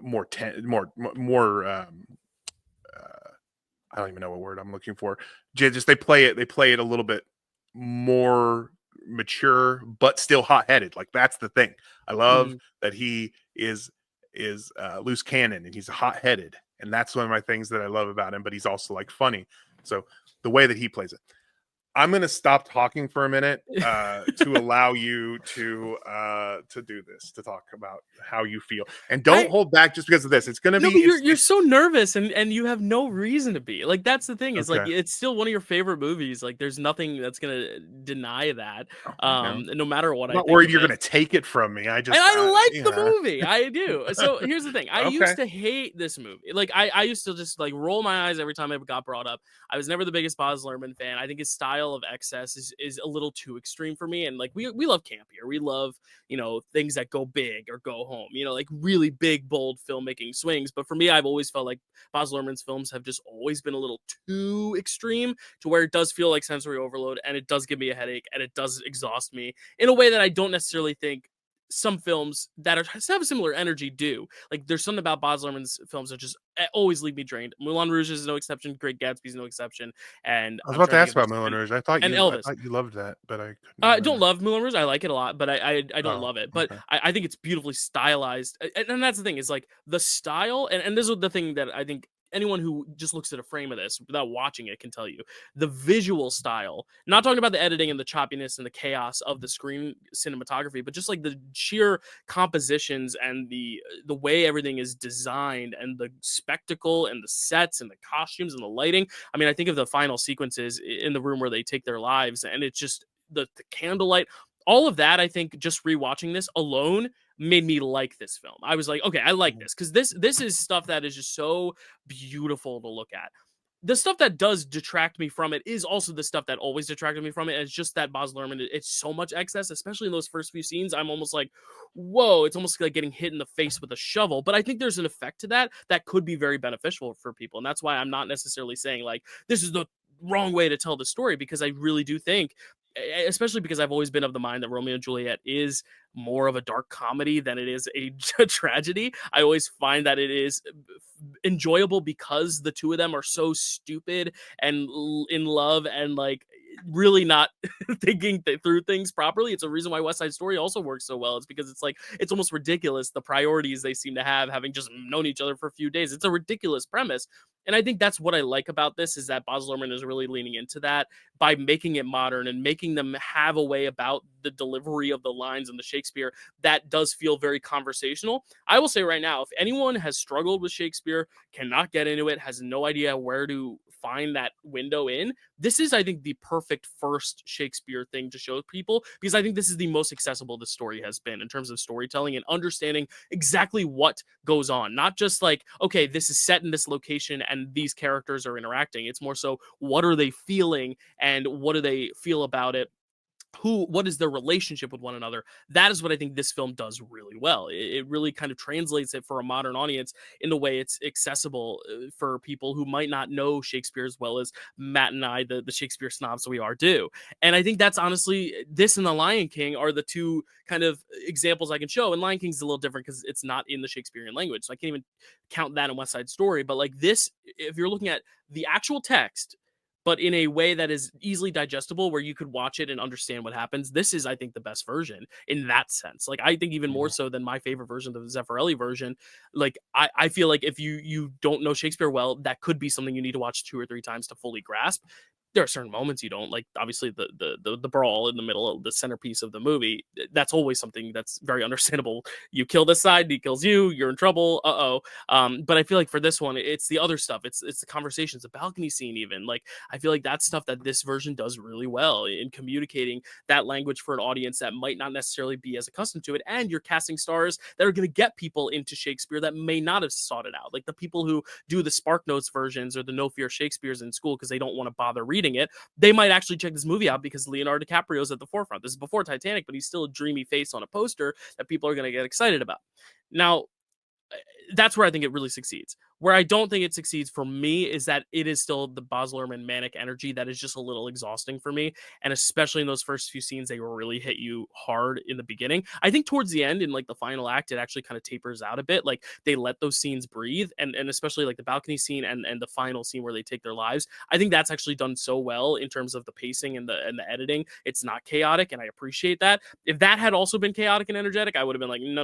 more I don't even know what word I'm looking for. Just they play it a little bit more mature, but still hot-headed. Like, that's the thing. I love that he is loose cannon, and he's hot-headed, and that's one of my things that I love about him. But he's also like funny. So the way that he plays it, I'm gonna stop talking for a minute to allow you to do this, to talk about how you feel, and don't I hold back just because of this. It's gonna No, be but you're it's so nervous and you have no reason to be. Like, that's the thing is, like, okay. it's still one of your favorite movies. Like, there's nothing that's gonna deny that, Okay, no, no matter what I'm I not think worried of you're it. gonna take it from me. I And just I like the yeah. movie, I do. So, here's the thing, I Okay. used to hate this movie. Like, I used to just, like, roll my eyes every time it got brought up. I was never the biggest Baz Luhrmann fan. I think his style of excess is a little too extreme for me, and, like, we love camp here. We love, things that go big or go home, like, really big, bold filmmaking swings, but for me, I've always felt like Baz Luhrmann's films have just always been a little too extreme to where it does feel like sensory overload, and it does give me a headache, and it does exhaust me in a way that I don't necessarily think some films that have a similar energy do. Like, there's something about Baz Luhrmann's films that just always leave me drained. Moulin Rouge is no exception. Great Gatsby is no exception. And I was I'm about to trying to ask think of about this. Moulin And, Rouge. and I Elvis. thought you loved that, but I I couldn't. don't love Moulin Rouge. I like it a lot, but I don't Oh, love it. But okay. I think it's beautifully stylized, and that's the thing is like the style, and this is the thing that I think anyone who just looks at a frame of this without watching it can tell you the visual style. Not talking about the editing and the choppiness and the chaos of the screen cinematography, but just like the sheer compositions and the way everything is designed and the spectacle and the sets and the costumes and the lighting. I mean, I think of the final sequences in the room where they take their lives, and it's just the candlelight, all of that. I think just rewatching this alone made me like this film. I was like, okay, I like Mhm. this because this is stuff that is just so beautiful to look at. The stuff that does detract me from it is also the stuff that always detracted me from it. And it's just that Baz Luhrmann, it's so much excess, especially in those first few scenes. I'm almost like, whoa, it's almost like getting hit in the face with a shovel. But I think there's an effect to that that could be very beneficial for people. And that's why I'm not necessarily saying like this is the wrong way to tell the story, because I really do think, especially because I've always been of the mind that Romeo and Juliet is more of a dark comedy than it is a tragedy. I always find that it is enjoyable because the two of them are so stupid and in love and like really not thinking through things properly. It's a reason why West Side Story also works so well. It's because it's like it's almost ridiculous the priorities they seem to have, having just known each other for a few days. It's a ridiculous premise. And I think that's what I like about this, is that Baz Luhrmann is really leaning into that by making it modern and making them have a way about the delivery of the lines in the Shakespeare that does feel very conversational. I will say right now, if anyone has struggled with Shakespeare, cannot get into it, has no idea where to find that window in, this is, I think, the perfect first Shakespeare thing to show people, because I think this is the most accessible the story has been in terms of storytelling and understanding exactly what goes on. Not just like, okay, this is set in this location and these characters are interacting. It's more so, what are they feeling and what do they feel about it? What is their relationship with one another? That is what I think this film does really well. It really kind of translates it for a modern audience in a way it's accessible for people who might not know Shakespeare as well as Matt and I, the Shakespeare snobs we are, do. And I think that's honestly, this and The Lion King are the two kind of examples I can show. And Lion King's a little different because it's not in the Shakespearean language, so I can't even count that in West Side Story. But like this, if you're looking at the actual text but in a way that is easily digestible where you could watch it and understand what happens, this is, I think, the best version in that sense. Like, I think even more Mhm. so than my favorite version, the Zeffirelli version. Like, I feel like if you don't know Shakespeare well, that could be something you need to watch 2 or 3 times to fully grasp. There are certain moments you don't like. Obviously, the brawl in the middle, the centerpiece of the movie, that's always something that's very understandable. You kill this side, he kills you, you're in trouble. But I feel like for this one, it's the other stuff. It's the conversations, the balcony scene, even. Like, I feel like that's stuff that this version does really well in communicating that language for an audience that might not necessarily be as accustomed to it. And you're casting stars that are going to get people into Shakespeare that may not have sought it out. Like the people who do the Spark Notes versions or the No Fear Shakespeare's in school because they don't want to bother reading it. They might actually check this movie out because Leonardo DiCaprio's at the forefront. This is before Titanic, but he's still a dreamy face on a poster that people are going to get excited about. Now, that's where I think it really succeeds. Where I don't think it succeeds for me is that it is still the Baz Luhrmann manic energy that is just a little exhausting for me. And especially in those first few scenes, they really hit you hard in the beginning. I think towards the end, in like the final act, it actually kind of tapers out a bit. Like they let those scenes breathe. And especially like the balcony scene and the final scene where they take their lives. I think that's actually done so well in terms of the pacing and the editing. It's not chaotic, and I appreciate that. If that had also been chaotic and energetic, I would have been like, no.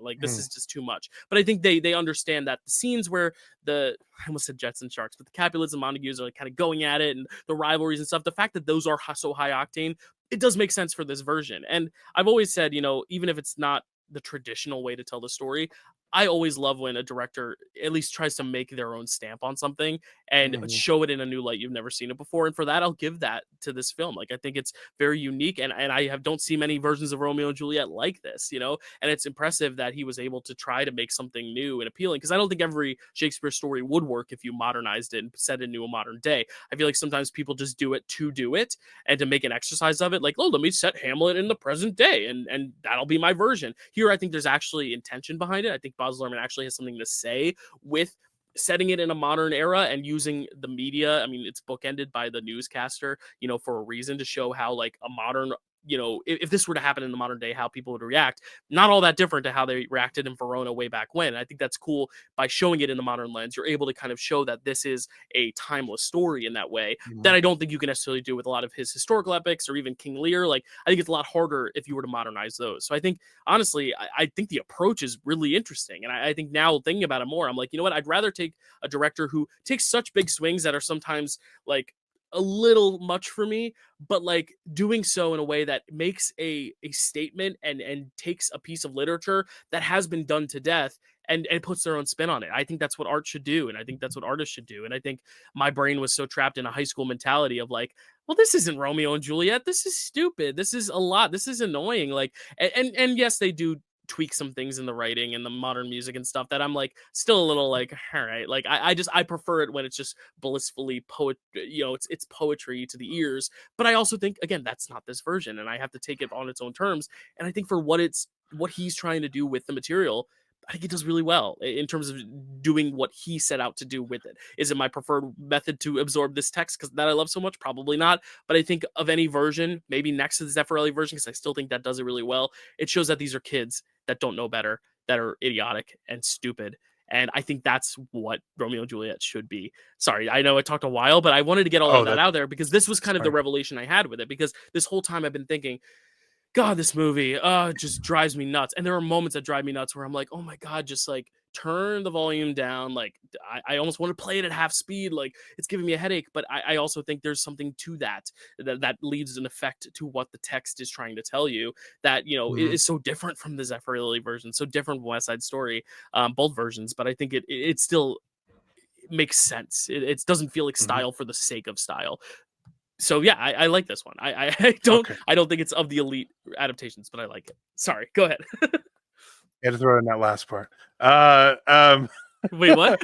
Like this Mm. is just too much. But I think they understand that the scenes where I almost said Jets and Sharks, but the Capulets and Montagues are like kind of going at it, and the rivalries and stuff. The fact that those are so high octane, it does make sense for this version. And I've always said, even if it's not the traditional way to tell the story, I always love when a director at least tries to make their own stamp on something and Mhm. show it in a new light you've never seen it before. And for that, I'll give that to this film. Like, I think it's very unique, and don't see many versions of Romeo and Juliet like this, And it's impressive that he was able to try to make something new and appealing, because I don't think every Shakespeare story would work if you modernized it and set it into a modern day. I feel like sometimes people just do it to do it and to make an exercise of it. Like, oh, let me set Hamlet in the present day, and that'll be my version. Here, I think there's actually intention behind it. I think Baz Luhrmann actually has something to say with setting it in a modern era and using the media. I mean, it's bookended by the newscaster, for a reason, to show how like a modern, if this were to happen in the modern day, how people would react. Not all that different to how they reacted in Verona way back when. I think that's cool. By showing it in the modern lens, you're able to kind of show that this is a timeless story in that way that I don't think you can necessarily do with a lot of his historical epics or even King Lear. Like, I think it's a lot harder if you were to modernize those. So I think, honestly, I think the approach is really interesting. And I think now, thinking about it more, I'm like, you know what? I'd rather take a director who takes such big swings that are sometimes like a little much for me, but like doing so in a way that makes a statement and takes a piece of literature that has been done to death and puts their own spin on it. I think that's what art should do, and I think that's what artists should do. And I think my brain was so trapped in a high school mentality of like, well, this isn't Romeo and Juliet. This is stupid. This is a lot. This is annoying. Like, and yes, they do tweak some things in the writing and the modern music and stuff that I'm like still a little like, all right. Like, I prefer it when it's just blissfully it's poetry to the ears. But I also think, again, that's not this version, and I have to take it on its own terms. And I think for what he's trying to do with the material, I think it does really well in terms of doing what he set out to do with it. Is it my preferred method to absorb this text because that I love so much? Probably not. But I think of any version, maybe next to the Zeffirelli version, because I still think that does it really well. It shows that these are kids that don't know better, that are idiotic and stupid. And I think that's what Romeo and Juliet should be. Sorry, I know I talked a while, but I wanted to get all of that out there because this was kind of the revelation I had with it. Because this whole time I've been thinking, God, this movie, it just drives me nuts. And there are moments that drive me nuts where I'm like, oh my God, just like turn the volume down. Like, I almost want to play it at half speed. Like, it's giving me a headache. But I also think there's something to that leads an effect to what the text is trying to tell you that, is so different from the Zeffirelli version, so different from West Side Story, both versions. But I think it still makes sense. It doesn't feel like style for the sake of style. So yeah, I like this one. I don't think it's of the elite adaptations, but I like it. Sorry, go ahead. You had to throw in that last part. Wait, what?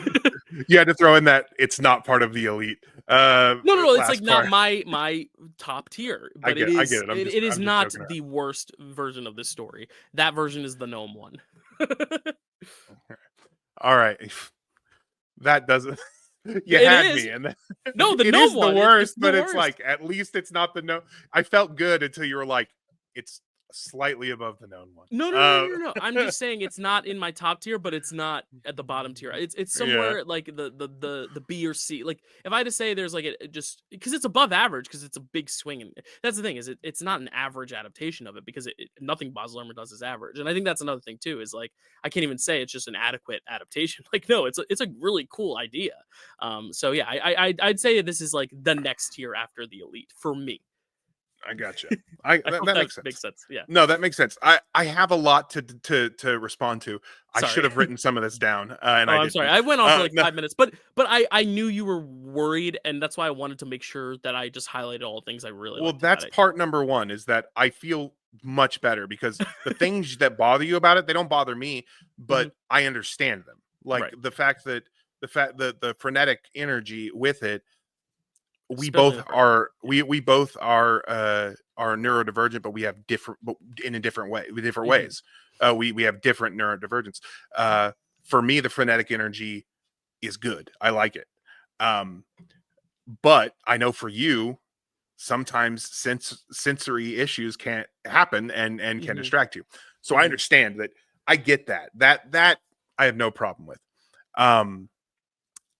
You had to throw in that it's not part of the elite. No. It's like part. Not my top tier, but I get it. It is not the worst version of this story. That version is the gnome one. All right, that doesn't. You had me, and no, the it gnome is one. The worst, but worst. It's like at least it's not the gnome. I felt good until you were like, it's slightly above the known one. No. I'm just saying it's not in my top tier, but it's not at the bottom tier. It's somewhere like the B or C. Like, if I had to say there's like it just because it's above average, because it's a big swing, and that's the thing, is it's not an average adaptation of it, because nothing Baz Luhrmann does is average. And I think that's another thing too, is like I can't even say it's just an adequate adaptation. Like, no, it's a really cool idea. So yeah, I'd say this is like the next tier after the elite for me. I gotcha. That makes sense. Yeah. No, that makes sense. I have a lot to respond to. Sorry. I should have written some of this down. And I'm sorry. I went on for like 5 minutes, but I knew you were worried, and that's why I wanted to make sure that I just highlighted all the things I really liked. Well, that's part number one, is that I feel much better because the things that bother you about it, they don't bother me, but I understand them. Like the fact that the frenetic energy with it. We both are neurodivergent, but we have in a different way, with different ways. We have different neurodivergence. For me, the frenetic energy is good. I like it. But I know for you, sometimes sensory issues can't happen and can distract you. So I understand that. I get that I have no problem with.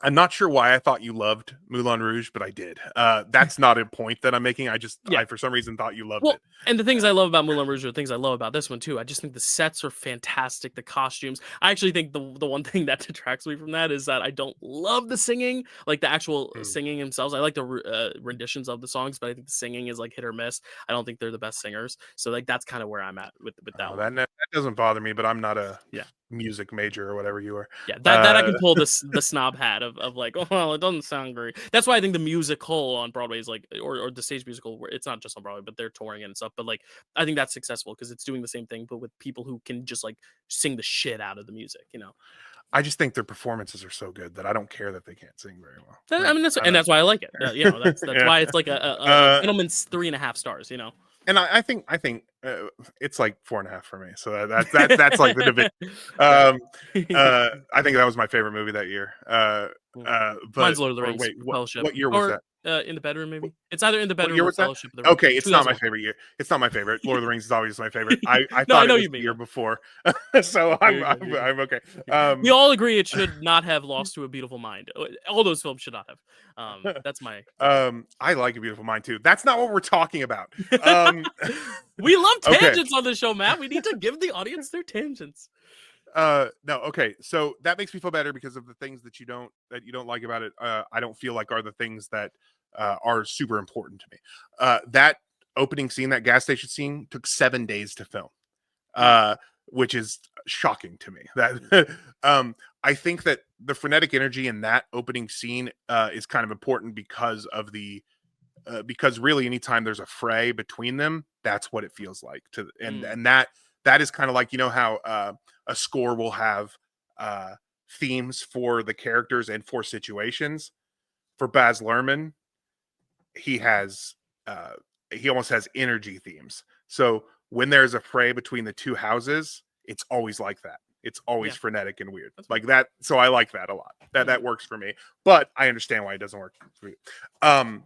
I'm not sure why I thought you loved Moulin Rouge, but I did. That's not a point that I'm making. Yeah. I for some reason thought you loved Well, it. and the things I love about Moulin Rouge are the things I love about this one too. I just think the sets are fantastic, the costumes. I actually think the one thing that detracts me from that is that I don't love the singing, like the actual Mm. singing themselves. I like the renditions of the songs, but I think the singing is like hit or miss. I don't think they're the best singers. So like that's kind of where I'm at with that one. That doesn't bother me, but I'm not a Yeah. music major or whatever you are. Yeah, that I can pull the snob hat of like, oh well, it doesn't sound great. That's why I think the musical on Broadway is like, or the stage musical, where it's not just on Broadway, but they're touring and stuff. But like, I think that's successful because it's doing the same thing, but with people who can just like sing the shit out of the music. You know, I just think their performances are so good that I don't care that they can't sing very well. I mean, that's why I like it. You know, that's Yeah. why it's like a gentleman's 3.5 stars. You know, And I think it's like 4.5 for me. So that's like the division. I think that was my favorite movie that year. But Mine's Lord of the Rings, wait, Fellowship, what year was that? In the bedroom, maybe it's either in the What bedroom year or was that? Fellowship of the Ring. Okay, it's not my 2001. favorite year. It's not my favorite. Lord of the Rings is obviously my favorite. I No, I thought know it was you the mean year though. before, so You're good, you're I'm okay. We all agree it should not have Lost to a Beautiful Mind. All those films should not have. That's my I like A Beautiful Mind too. That's not what we're talking about. Um, we love okay. tangents on the show, Matt. We need to give the audience their tangents. No, okay. So that makes me feel better because of the things that you don't like about it. I don't feel like are the things that are super important to me. That opening scene, that gas station scene, took 7 days to film, which is shocking to me. That I think that the frenetic energy in that opening scene is kind of important because of the because really anytime there's a fray between them, that's what it feels like to and that is kind of like, you know, how a score will have themes for the characters and for situations. For Baz Luhrmann, he has he almost has energy themes. So when there's a fray between the two houses, it's always like that. It's always frenetic and weird. That's Like that. So I like that a lot. That works for me. But I understand why it doesn't work for you. Uh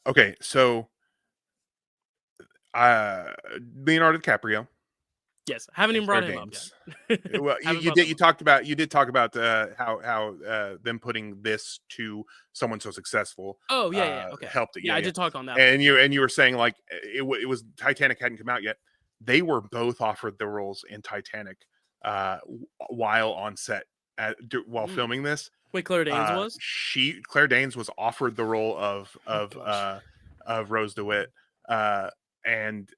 okay, so Leonardo DiCaprio, Yes, haven't even brought Claire him up Danes. yet. Well, Haven't you brought did them up. you did talk about how them putting this to someone so successful Oh yeah, okay. helped it. Yeah, I did talk on that one. And you were saying like it was Titanic hadn't come out yet. They were both offered the roles in Titanic while on set while filming this. Wait, Claire Danes was? Claire Danes was offered the role of gosh. Rose DeWitt and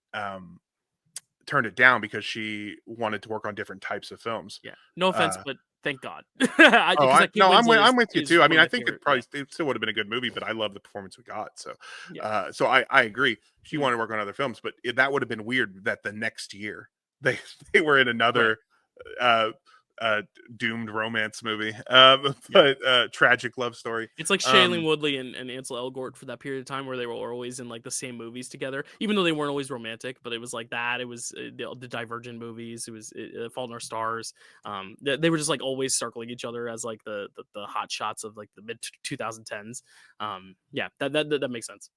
turned it down because she wanted to work on different types of films. Yeah. No offense, Uh, but thank God. oh, Because Kate Winslet I'm with you is too. I one mean, of I my think favorite, it still would have been a good movie, but I love the performance we got. So, yeah. so I agree. She wanted to work on other films, but that would have been weird that the next year they were in another doomed romance movie, but tragic love story. It's like Shailene Woodley and Ansel Elgort for that period of time where they were always in like the same movies together, even though they weren't always romantic. But it was like that. It was the Divergent movies. It was Fault in Our Stars. They were just like always circling each other as like the hot shots of like the mid 2010s. Yeah, that makes sense.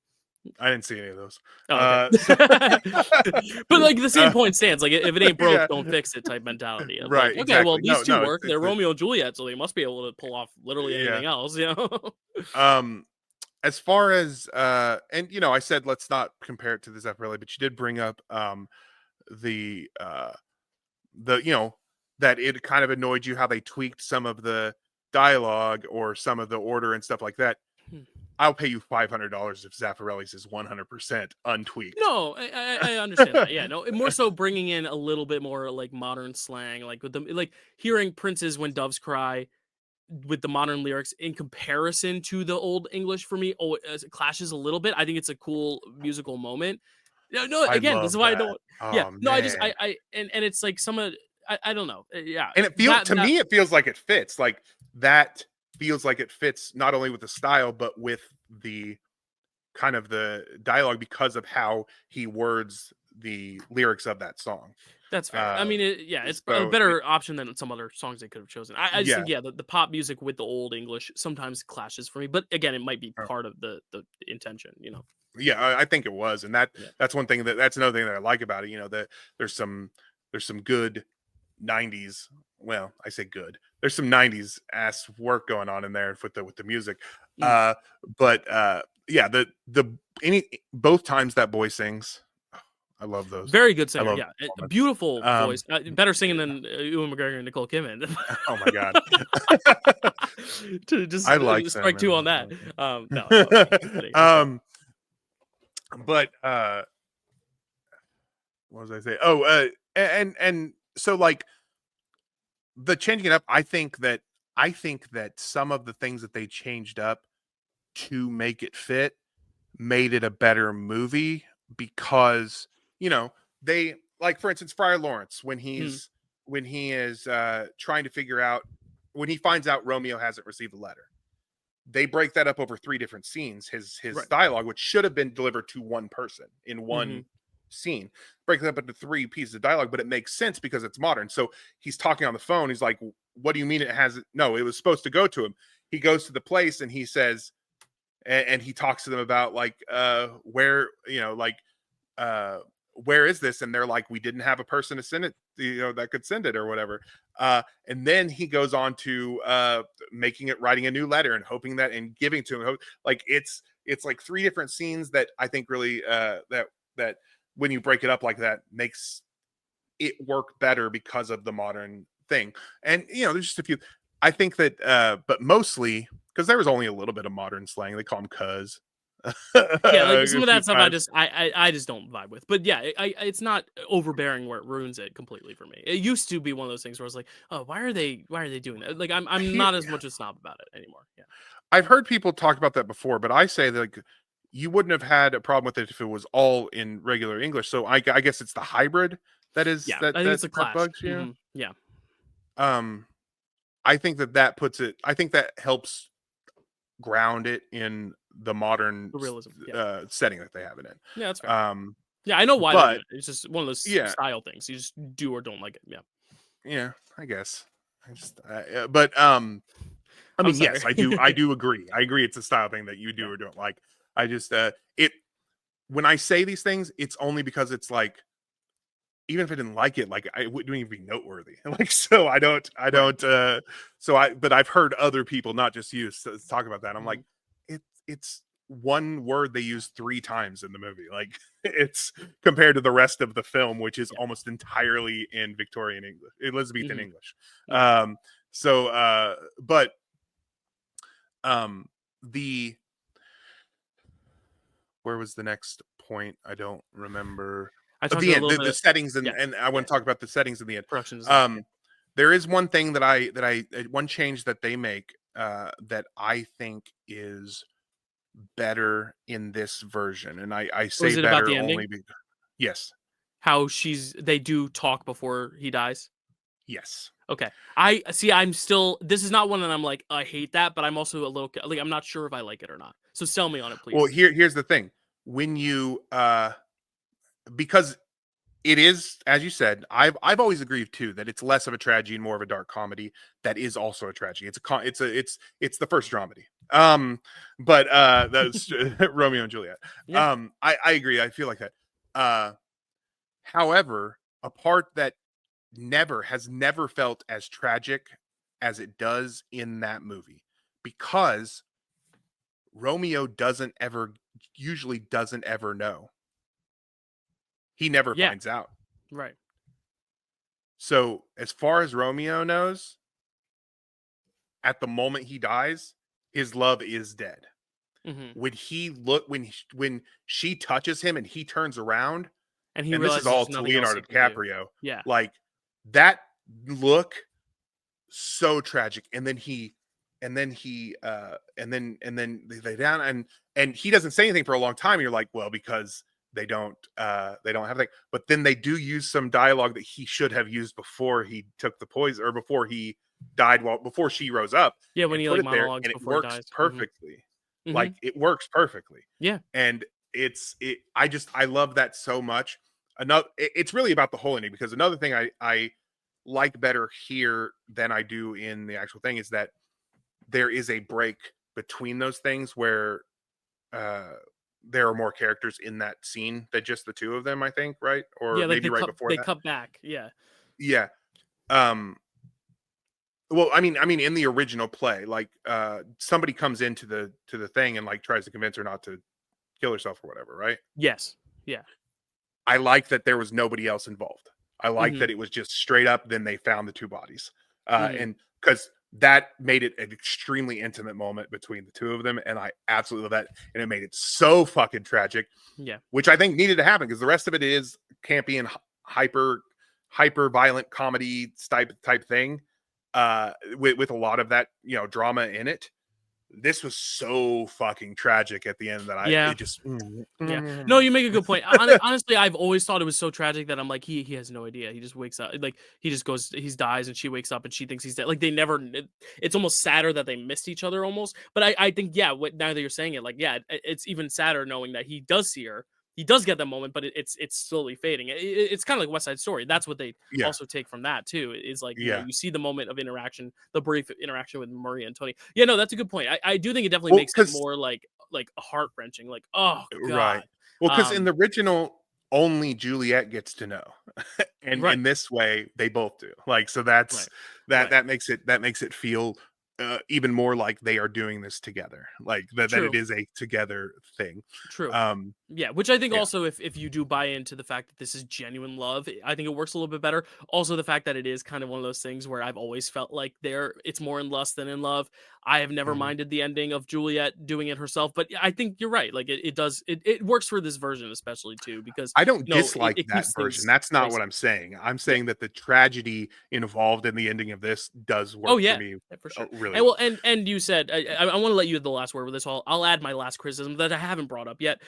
I didn't see any of those. Oh, okay. But like the same point stands. Like if it ain't broke, Yeah. don't fix it type mentality. Of Right, like, okay, well exactly. these two No, work. They're Romeo and Juliet, so they must be able to pull off literally anything else. You know. As far as and you know, I said let's not compare it to the Zeffirelli, but you did bring up the you know that it kind of annoyed you how they tweaked some of the dialogue or some of the order and stuff like that. I'll pay you $500 if Zaffarelli's is 100% untweaked. No, I understand that. Yeah, no, more so bringing in a little bit more like modern slang, like with the like hearing Prince's "When Doves Cry" with the modern lyrics in comparison to the old English for me, it clashes a little bit. I think it's a cool musical moment. No, I again, this is love why I that. don't. Yeah, Oh no, man. and it's like some of I don't know. Yeah, And it feels to me it feels like it fits. Like that feels like it fits not only with the style but with the kind of the dialogue because of how he words the lyrics of that song. That's fair. I mean, it's a So better option than some other songs they could have chosen. I just yeah. think, the pop music with the old English sometimes clashes for me. But again, it might be Oh, part of the intention, you know. yeah, I think it was, and Yeah. that's one thing that's another thing that I like about it. You know, that there's some good 90s. Well, I say good. There's some 90s ass work going on in there with the music. Mm. But yeah, both times that boy sings, I love those. Very good I singer, love yeah. the A performance. beautiful voice. Better singing Yeah. than Ewan McGregor and Nicole Kidman. Oh my god. To just I like strike two on that. them. No, I'm kidding. I'm kidding. But what was I say? Oh, and so like the changing it up, I think that some of the things that they changed up to make it fit made it a better movie because you know they like for instance Friar Lawrence Mm, when he is trying to figure out when he finds out Romeo hasn't received a letter. They break that up over three different scenes. His right. dialogue, which should have been delivered to one person in one Mhm. scene, break it up into three pieces of dialogue, but it makes sense because it's modern. So he's talking on the phone. He's like, "What do you mean it has?" No, it was supposed to go to him. He goes to the place and he says, and he talks to them about like where like uh where is this, and they're like, we didn't have a person to send it, that could send it or whatever. And then he goes on to writing a new letter and hoping that and giving to him, like it's like three different scenes that I think really that when you break it up like that makes it work better because of the modern thing. And there's just a few, I think that but mostly because there was only a little bit of modern slang. They call him cuz Yeah, like a some of few that stuff times. I just don't vibe with. But yeah, it's not overbearing where it ruins it completely for me. It used to be one of those things where I was like, oh, why are they doing that? Like I'm Here, not as much a snob about it anymore. Yeah. I've heard people talk about that before, but I say that like you wouldn't have had a problem with it if it was all in regular English. So I guess it's the hybrid that is Yeah. I think it's a that clash. bugs you. Yeah. Um, I think that puts it. I think that helps ground it in the modern The realism. Yeah. setting that they have it Yeah, that's in. fair. Yeah, I know why they're doing But it. It's just one of those yeah, style things. You just do or don't like it. Yeah. yeah, I guess. But I I'm mean, sorry. yes, I do agree. I agree. It's a style thing that you do Yeah. or don't like. I just it when I say these things, it's only because it's like even if I didn't like it, like I wouldn't even be noteworthy. Like so, I Right. don't. But I've heard other people, not just you, talk about that. I'm like, Mhm. it's one word they use three times in the movie. Like it's compared to the rest of the film, which is Yeah. almost entirely in Victorian English, Elizabethan Mhm. English. Mhm. But the where was the next point? I don't remember. I At talked the a end, little the bit. settings, Yeah. and I Yeah. want to talk about the settings in the end. Production design. Yeah. Um, there is one thing one change that they make that I think is better in this version, and I say Was it about better the ending? only because yes, How they do talk before he dies? yes. Okay. I see. I'm still. This is not one that I'm like, I hate that, but I'm also a little like, I'm not sure if I like it or not. So sell me on it, Well, please. here's the thing: when you because it is, as you said, I've always agreed too that it's less of a tragedy and more of a dark comedy that is also a tragedy. It's the first dramedy. But that's Romeo and Juliet. Yeah. I agree. I feel like that. Uh, however, a part that never felt as tragic as it does in that movie because Romeo doesn't ever know. He never Yeah. finds out. Right. So, as far as Romeo knows, at the moment he dies, his love is dead. Hmm. When she touches him and he turns around, And he and this is realizes all there's to nothing else Leonardo he can do. DiCaprio, Yeah. like that look so tragic. And then they lay down and he doesn't say anything for a long time. You're like, well, because they don't have that. But then they do use some dialogue that he should have used before he took the poison or before he died, before she rose up, Yeah. When and he put like it there, monologues and it before he works dies. perfectly. Hmm. Like it works perfectly. Yeah. And I love that so much. It's really about the whole ending, because another thing I like better here than I do in the actual thing is that there is a break between those things where uh there are more characters in that scene than just the two of them, I think, right? Or Yeah. Like maybe right before they that. cut back. Yeah. Yeah. um well, I mean, in the original play, like somebody comes into the thing and like tries to convince her not to kill herself or whatever, right? Yes. Yeah. I like that there was nobody else involved. I like Hmm. that it was just straight up. Then they found the two bodies, Hmm. and because that made it an extremely intimate moment between the two of them, and I absolutely love that. And it made it so fucking tragic, Yeah. which I think needed to happen because the rest of it is campy and hyper violent comedy type thing, with a lot of that drama in it. This was so fucking tragic at the end that Yeah. it just Yeah. No, you make a good point. Honestly, I've always thought it was so tragic that I'm like, he has no idea. He just wakes up, like he just goes, he dies, and she wakes up and she thinks he's dead. Like they never. It's almost sadder that they missed each other almost. But I think yeah. Now that you're saying it, like yeah, it's even sadder knowing that he does see her. He does get that moment, but it's slowly fading. It's kind of like West Side Story. That's what they yeah, also take from that too. Is like yeah. you see the moment of interaction, the brief interaction with Maria and Tony. Yeah, no, that's a good point. I do think it definitely Well, makes it because more like heart wrenching. Like oh right. god. Well, because in Um, the original, only Juliet gets to know, and right, in this way, they both do. Like, so right, that right. that makes it feel even more like they are doing this together, like that it True, is a together thing. true. Um, Yeah, which I think yeah. also if you do buy into the fact that this is genuine love, I think it works a little bit better. Also, the fact that it is kind of one of those things where I've always felt like it's more in lust than in love. I have never Mhm. minded the ending of Juliet doing it herself, but yeah, I think you're right. Like it does it works for this version especially too because I don't it, dislike it that keeps version. things That's not what spicy. I'm saying. I'm Yeah. saying that the tragedy involved in the ending of this does Oh work for yeah, me yeah, for sure. really And well, well. and you said I want to let you have the last word with this. I'll add my last criticism that I haven't brought up yet,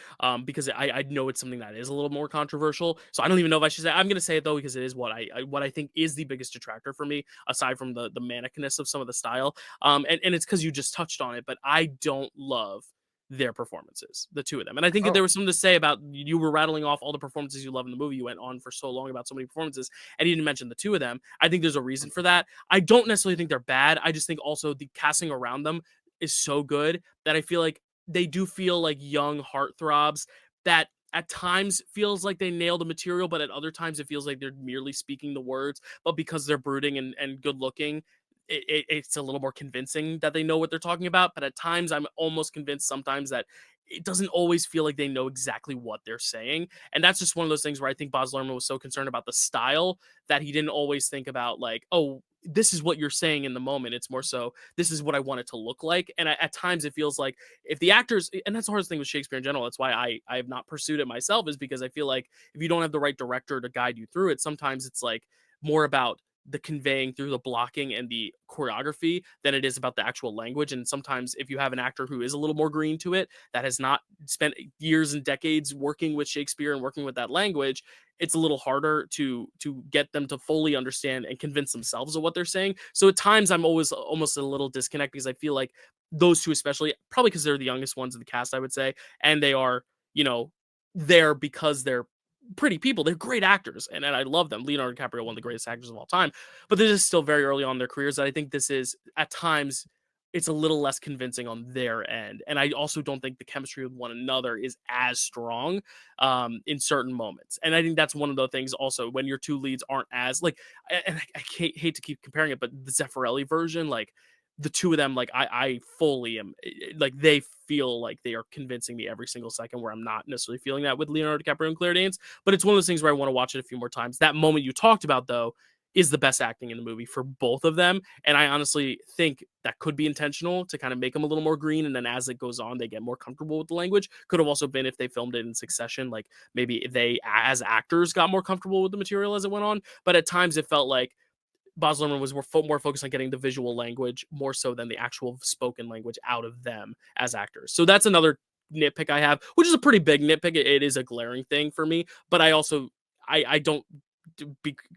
because I know it's something that is a little more controversial. So I don't even know if I should say. I'm going to say it though because it is what I think is the biggest detractor for me, aside from the manicness of some of the style. And it's because you just touched on it, but I don't love their performances, the two of them. And I think Oh, there was something to say about you were rattling off all the performances you love in the movie. You went on for so long about so many performances, and you didn't mention the two of them. I think there's a reason for that. I don't necessarily think they're bad. I just think also the casting around them is so good that I feel like they do feel like young heartthrobs that at times feels like they nail the material, but at other times it feels like they're merely speaking the words. But because they're brooding and good looking, it's a little more convincing that they know what they're talking about. But at times, I'm almost convinced sometimes that it doesn't always feel like they know exactly what they're saying. And that's just one of those things where I think Baz Luhrmann was so concerned about the style that he didn't always think about like, oh, this is what you're saying in the moment. It's more so this is what I want it to look like. And at times it feels like if the actors, and that's the hardest thing with Shakespeare in general. That's why I have not pursued it myself, is because I feel like if you don't have the right director to guide you through it, sometimes it's like more about the conveying through the blocking and the choreography than it is about the actual language. And sometimes if you have an actor who is a little more green to it, that has not spent years and decades working with Shakespeare and working with that language, it's a little harder to get them to fully understand and convince themselves of what they're saying. So at times I'm always almost a little disconnect because I feel like those two, especially probably because they're the youngest ones in the cast, I would say, and they are, you know, there because they're pretty people. They're great actors, and I love them. Leonardo DiCaprio, one of the greatest actors of all time, but this is still very early on in their careers. That I think this is at times it's a little less convincing on their end, and I also don't think the chemistry with one another is as strong in certain moments. And I think that's one of the things also when your two leads aren't as like, and I hate to keep comparing it, but the Zeffirelli version, like the two of them, like I fully am like they feel like they are convincing me every single second, where I'm not necessarily feeling that with Leonardo DiCaprio and Claire Danes. But it's one of those things where I want to watch it a few more times. That moment you talked about though is the best acting in the movie for both of them, and I honestly think that could be intentional to kind of make them a little more green, and then as it goes on they get more comfortable with the language. Could have also been if they filmed it in succession, like maybe they as actors got more comfortable with the material as it went on. But at times it felt like Baz Luhrmann was more focused on getting the visual language more so than the actual spoken language out of them as actors. So that's another nitpick I have, which is a pretty big nitpick. It is a glaring thing for me, but I also I don't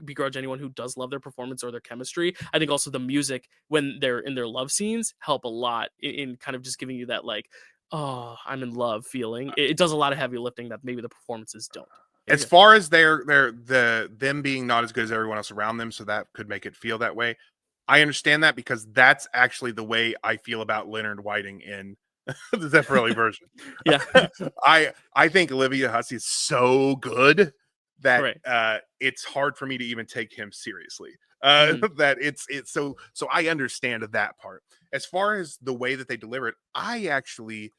begrudge anyone who does love their performance or their chemistry. I think also the music when they're in their love scenes help a lot in kind of just giving you that like, oh, I'm in love feeling. It does a lot of heavy lifting that maybe the performances don't. Yeah, As yeah. far as them being not as good as everyone else around them, so that could make it feel that way. I understand that because that's actually the way I feel about Leonard Whiting in the Zeffirelli version. Yeah. I think Olivia Hussey is so good that Right. it's hard for me to even take him seriously. that it's so I understand that part. As far as the way that they deliver it, I actually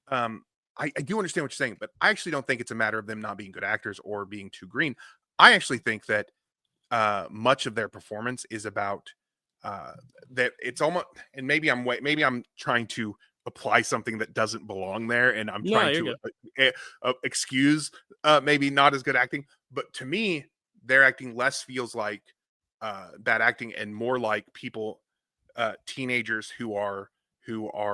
I do understand what you're saying, but I actually don't think it's a matter of them not being good actors or being too green. I actually think that much of their performance is about that it's almost, and maybe I'm trying to apply something that doesn't belong there, and I'm No, trying you're to good. excuse maybe not as good acting, but to me, their acting less feels like bad acting and more like people, teenagers who are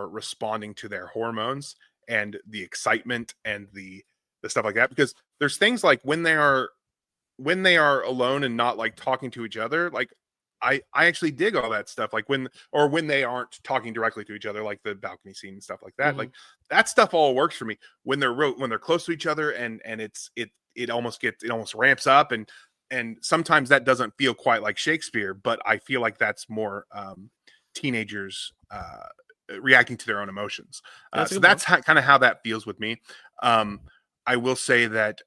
responding to their hormones and the excitement and the stuff like that. Because there's things like when they are alone and not like talking to each other, like I actually dig all that stuff. Like when they aren't talking directly to each other, like the balcony scene and stuff like that. Hmm. Like that stuff all works for me when when they're close to each other, and it almost ramps up, and sometimes that doesn't feel quite like Shakespeare, but I feel like that's more teenagers reacting to their own emotions. That's a So good point. that's kind of how that feels with me. Um, I will say that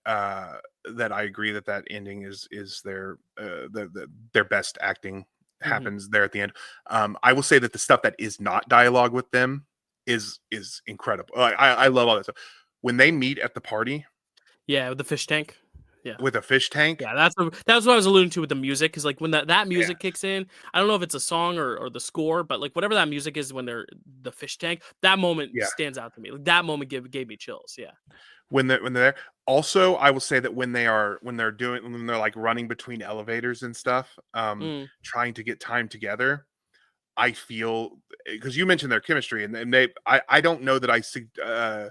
that I agree that that ending is their their best acting Hmm. happens there at the end. I will say that the stuff that is not dialogue with them is incredible. I love all that stuff when they meet at the party Yeah, with the fish tank. Yeah. with a fish tank. Yeah, that's what I was alluding to with the music, because like when that Yeah, music kicks in, I don't know if it's a song or the score, but like whatever that music is when they're the fish tank, that moment yeah. stands out to me. Like that moment gave me chills. Yeah. When they're there. Also, I will say that when they're like running between elevators and stuff, Mm. trying to get time together, I feel, because you mentioned their chemistry, and I don't know that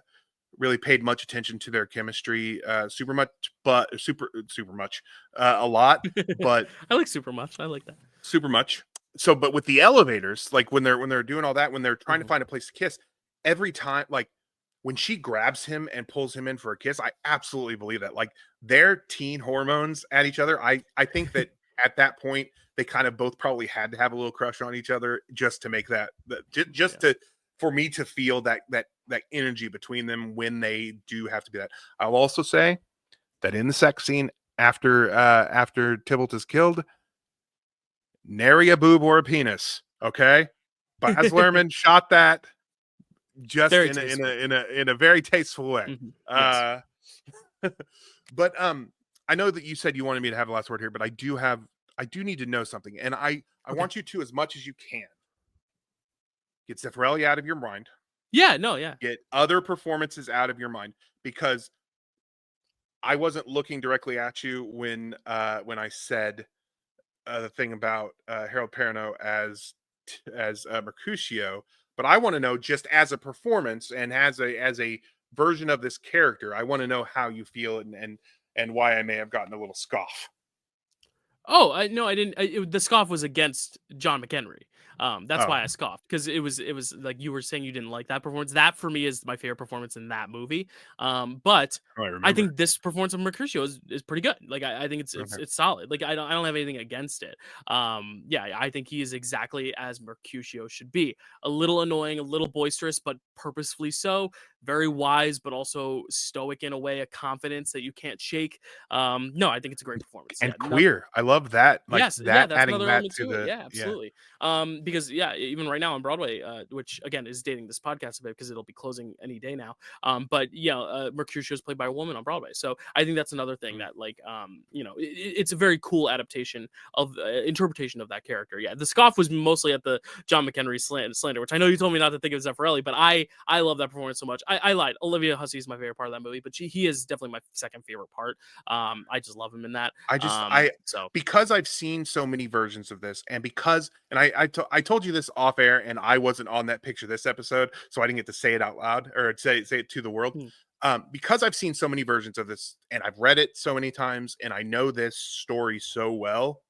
really paid much attention to their chemistry super much, but super much, a lot, but I like super much. I like that. super much. So, but with the elevators, like when they're doing all that, when they're trying to Mhm. find a place to kiss, every time, like when she grabs him and pulls him in for a kiss, I absolutely believe that. Like their teen hormones at each other, I think that at that point they kind of both probably had to have a little crush on each other just to make just Yeah. to for me to feel that energy between them when they do have to be that. I'll also say that in the sex scene after Tybalt is killed, nary a boob or a penis. Okay, Baz Luhrmann shot that just Very in tasteful. a very tasteful way. Mhm. Yes. Uh, but I know that you said you wanted me to have the last word here, but I do need to know something, and I Okay. want you to, as much as you can, get Zeffirelli out of your mind, Yeah. No. Yeah. get other performances out of your mind, because I wasn't looking directly at you when I said the thing about Harold Perrineau as Mercutio, but I want to know, just as a performance and as a version of this character, I want to know how you feel, and why I may have gotten a little scoff. Oh, no, I didn't. The scoff was against John McHenry. That's Oh, why I scoffed, because it was like you were saying you didn't like that performance. That for me is my favorite performance in that movie. But I I remember. think this performance of Mercutio is pretty good. Like I think Okay. it's solid. Like I don't have anything against it. Yeah, I think he is exactly as Mercutio should be. A little annoying, a little boisterous, but purposefully so. Very wise, but also stoic in a way, a confidence that you can't shake. No, I think it's a great performance. Yeah, And queer. I love that. Like yes, yeah, that, that's adding another that element to to it. the Yeah, yeah. absolutely. Because yeah, even right now on Broadway, which again is dating this podcast a bit because it'll be closing any day now. But yeah, Mercutio is played by a woman on Broadway, so I think that's another thing Mm. that like it's a very cool adaptation of interpretation of that character. Yeah, the scoff was mostly at the John McHenry slander, which I know you told me not to think of Zeffirelli, but I love that performance so much. I lied. Olivia Hussey is my favorite part of that movie, but he is definitely my second favorite part. I just love him in that. I just I So. because I've seen so many versions of this, and because and I told you this off air, and I wasn't on that picture this episode, so I didn't get to say it out loud or say it to the world. Hmm. Because I've seen so many versions of this, and I've read it so many times, and I know this story so well.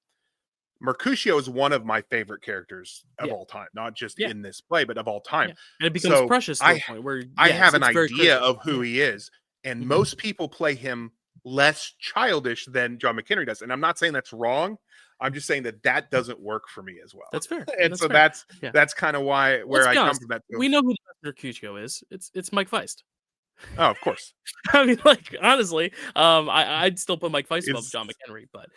Mercutio is one of my favorite characters of Yeah. all time, not just Yeah. in this play, but of all time. Yeah, and it becomes So precious to a point where I yeah, have an it's very idea critical. of who Yeah. he is, and Mhm. most people play him less childish than John McHenry does. And I'm not saying that's wrong. I'm just saying that that doesn't work for me as well. That's fair. And That's so fair. Yeah. that's kind of why Let's where I be come honest, from that too. we know who the best Mercutio is. It's Mike Feist. Oh, of course. I mean, like honestly, I'd still put Mike Feist above Is John McHenry, but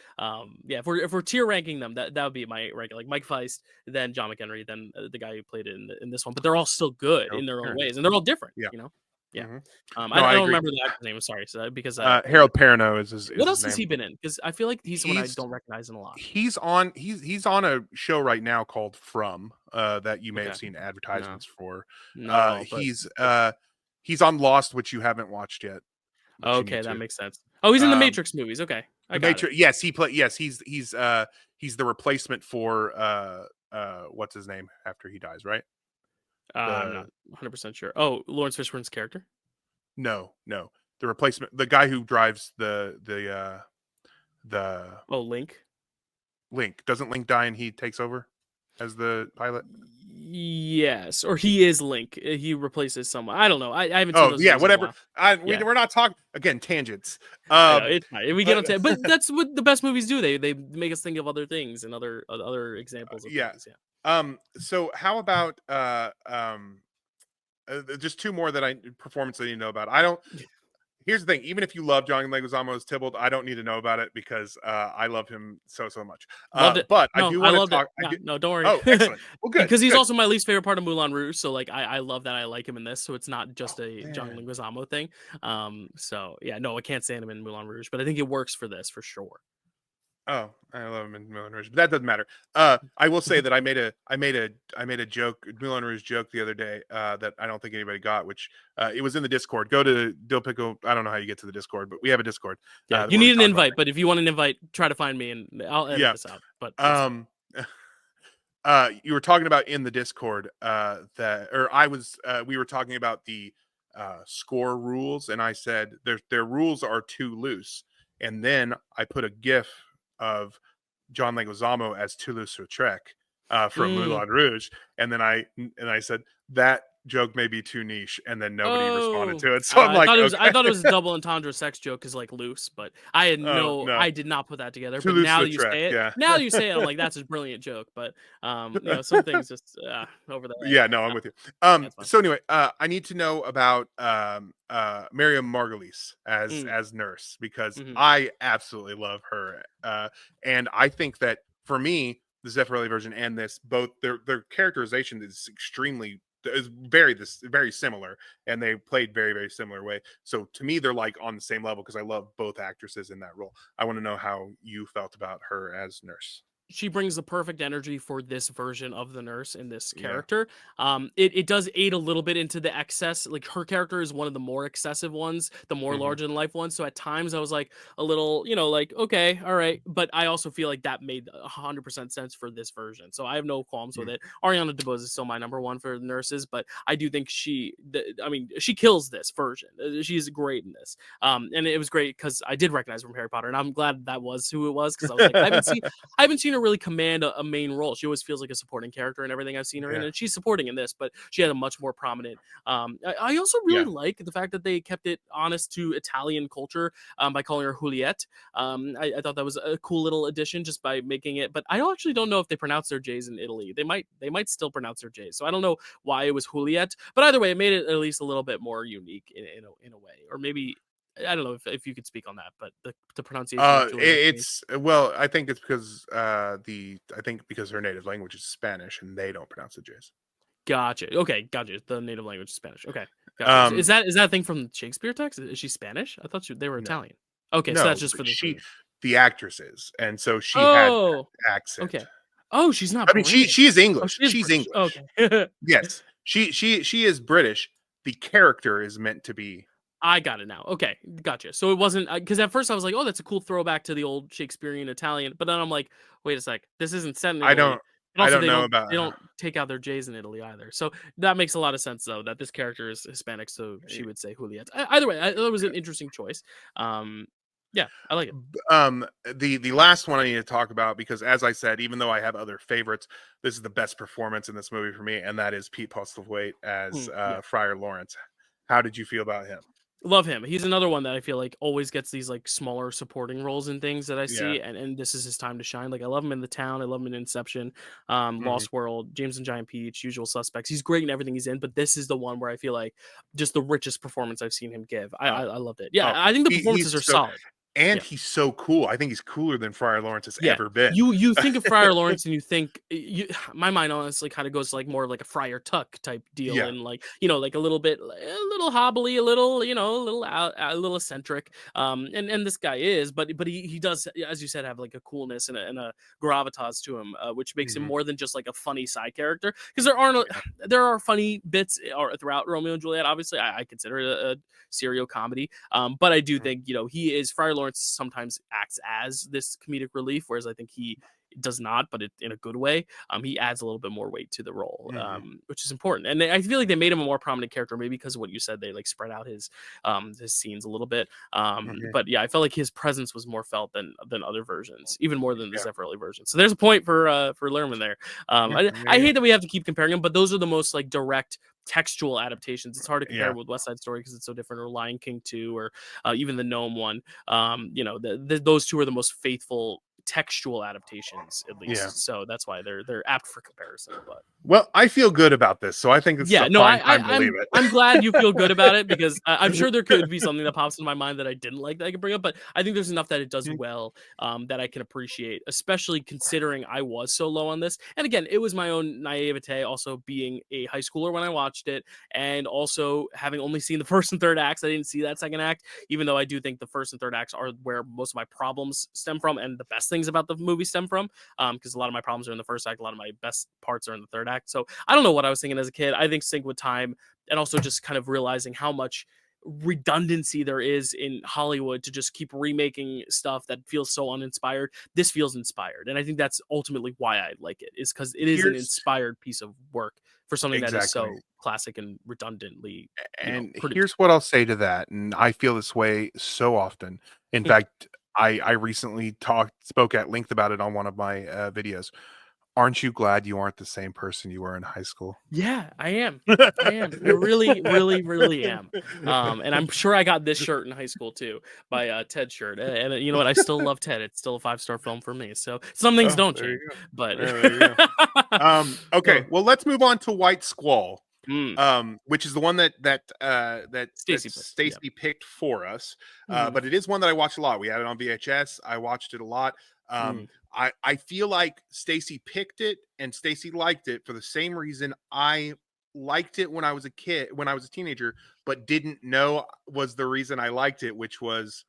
yeah, if we're tier ranking them, that would be my ranking. Like Mike Feist, then John McHenry, then the guy who played it in this one. But they're all still good in their own Joker. ways, and they're all different. Yeah. Yeah. Hmm. I, No, I I don't agree. remember the actor's name. Sorry, so because Harold Perrineau is what his else has name. he been in? Because I feel like he's someone I He's don't recognize in a lot. he's on a show right now called From that you may have Okay, seen no, advertisements for. no, but He's on Lost, which you haven't watched yet, but you okay, need that to. makes sense. Oh, he's in the Um, Matrix movies. Okay, I the got it. Matrix. Yes, he play. Yes, he's the replacement for what's his name after he dies, right? I'm The not 100% sure. Oh, Lawrence Fishburne's character. no, the replacement, the guy who drives the Oh, Link. Link. Doesn't Link die and he takes over as the pilot? Yes, or he is Link. He replaces someone. I don't know. I haven't seen Oh those yeah, movies in a whatever. while. We Yeah, we're not talking again tangents. I know it's fine. We get But on but that's what the best movies do. They make us think of other things and other examples of yeah. things. Yeah. So how about just two more that I performance that you know about. I don't. Here's the thing: even if you love John Leguizamo as Tybalt, I don't need to know about it because I love him so much. Loved it. But I No, do I want to loved it. talk. I Yeah, do. no, don't worry. Oh, excellent. Well, good, Because he's good. also my least favorite part of Moulin Rouge. So like I love that I like him in this. So it's not just Oh a John man. Leguizamo thing. So yeah, no, I can't stand him in Moulin Rouge, but I think it works for this for sure. Oh, I love him in Moulin Rouge, but that doesn't matter. I will say that I made a joke, Moulin Rouge joke the other day that I don't think anybody got, which it was in the Discord. Go to Dill Pickle. I don't know how you get to the Discord, but we have a Discord Yeah, you where we need an talk about invite, but if you want an invite, try to find me and I'll things. edit Yeah. this out. But it's fine. You were talking about in the Discord that, or I was, we were talking about the score rules, and I said their rules are too loose, and then I put a GIF of John Leguizamo as Toulouse-Lautrec from Mm. Moulin Rouge, and then I said that joke may be too niche, and then nobody responded Oh, to it. So I'm like, I okay, thought it was a double entendre sex joke because like loose, but oh no, I did not put that together. But Toulouse-Lautrec, yeah. now that you say it, I'm like that's a brilliant joke. But some things just over the head. Yeah, no, I'm with you. That's fine. So anyway, I need to know about Miriam Margolyes Mm, as nurse because hmm I absolutely love her, and I think that for me, the Zeffirelli version and this both their characterization is very similar, and they played very similar way. So to me, they're like on the same level because I love both actresses in that role. I want to know how you felt about her as nurse. She brings the perfect energy for this version of the nurse in this Yeah. character. It does aid a little bit into the excess. Like her character is one of the more excessive ones, the more Hmm. larger than life ones. So at times I was like a little, like okay, all right. But I also feel like that made 100% sense for this version. So I have no qualms with it. Ariana DeBose is still my number one for nurses, but I do think she kills this version. She's great in this. And it was great because I did recognize her from Harry Potter, and I'm glad that was who it was because I was like I haven't seen her really command a main role. She always feels like a supporting character in everything I've seen her in, Yeah. and she's supporting in this, but she had a much more prominent. I also really Yeah. like the fact that they kept it honest to Italian culture by calling her Juliet. I thought that was a cool little addition just by making it, but I actually don't know if they pronounce their J's in Italy. They might still pronounce their J's, so I don't know why it was Juliet. But either way, it made it at least a little bit more unique in a way, or maybe I don't know if you could speak on that, but the pronunciation of Juliet. It's well, I think it's because I think because her native language is Spanish and they don't pronounce the J's. Gotcha. Okay, gotcha. The native language is Spanish. Okay, gotcha. Um, Is that a thing from Shakespeare text? Is she Spanish? I thought they were no, Italian. Okay, so no, that's just for this she, movie. the actress is, and so she had Oh, that accent. okay. Oh, she's not I mean, British. she is Oh, English. she is She's British. English. Okay. Yes, she is British. The character is meant to be. I got it now. Okay, gotcha. So it wasn't because at first I was like, "Oh, that's a cool throwback to the old Shakespearean Italian," but then I'm like, "Wait a sec, this isn't set in I Italy." don't. And I also, don't know about. they don't take out their J's in Italy either. So that makes a lot of sense though that this character is Hispanic, so she would say Juliet. Either way, that was an interesting choice. Um, yeah, I like it. The last one I need to talk about because, as I said, even though I have other favorites, this is the best performance in this movie for me, and that is Pete Postlethwaite as Yeah. Friar Lawrence. How did you feel about him? Love him. He's another one that I feel like always gets these like smaller supporting roles in things that I Yeah. see, and this is his time to shine. Like I love him in The Town, I love him in Inception, Mhm. Lost World, James and Giant Peach, Usual Suspects. He's great in everything he's in, but this is the one where I feel like just the richest performance I've seen him give. I Uh, I, I loved it. Yeah, oh, I think the he's performances are so, solid. and Yeah. he's so cool. I think he's cooler than Friar Lawrence has Yeah. ever been. You think of Friar Lawrence and you think my mind honestly kind of goes to like more of like a Friar Tuck type deal, Yeah. and like like a little bit a little hobbly, a little a little a little eccentric. And this guy is, but he does, as you said, have like a coolness and a gravitas to him, which makes him Mhm. more than just like a funny side character, because there aren't Yeah. there are funny bits throughout Romeo and Juliet. Obviously, I consider it a serial comedy. But I do Mhm. think, he is Friar Lawrence sometimes acts as this comedic relief, whereas I think he does not, but in a good way. He adds a little bit more weight to the role, Mhm. which is important. And I feel like they made him a more prominent character, maybe because of what you said. They like spread out his scenes a little bit. Mhm. But yeah, I felt like his presence was more felt than other versions, even more than the Yeah. Zeffirelli version. So there's a point for Lerman there. Yeah. I hate that we have to keep comparing them, but those are the most like direct textual adaptations. It's hard to compare Yeah. with West Side Story because it's so different, or Lion King 2, or even the Gnome one. Those two are the most faithful textual adaptations, at Yeah. least. So that's why they're apt for comparison. But Well, I feel good about this, so I think this is yeah, a no, fine time to leave I'm it. glad you feel good about it, because I'm sure there could be something that pops in my mind that I didn't like that I could bring up, but I think there's enough that it does Mhm. well, that I can appreciate, especially considering I was so low on this. And again, it was my own naivete, also being a high schooler when I watched it, and also having only seen the first and third acts. I didn't see that second act, even though I do think the first and third acts are where most of my problems stem from, and the best things about the movie stem from. Because a lot of my problems are in the first act, a lot of my best parts are in the third act. So I don't know what I was thinking as a kid. I think Sync with Time, and also just kind of realizing how much redundancy there is in Hollywood to just keep remaking stuff that feels so uninspired. This feels inspired, and I think that's ultimately why I like it, is because it is an Here's inspired piece of work for something that is exactly. so classic and redundantly, And produced. here's what I'll say to that, and I feel this way so often. In fact, I recently spoke at length about it on one of my videos. Aren't you glad you aren't the same person you were in high school? Yeah, I am. I am. I really, really, really am. And I'm sure I got this shirt in high school too, by Ted shirt. And you know what? I still love Ted. It's still a 5-star film for me. So some things Oh, don't there you change, go. but Yeah, there you go. Okay, no. well, let's move on to White Squall, Mm, which is the one that Stacy pick. Yeah. Stacy picked for us. Mm, But it is one that I watched a lot. We had it on VHS. I watched it a lot. mm. I feel like Stacy picked it and Stacy liked it for the same reason I liked it when I was a kid, when I was a teenager, but didn't know was the reason I liked it, which was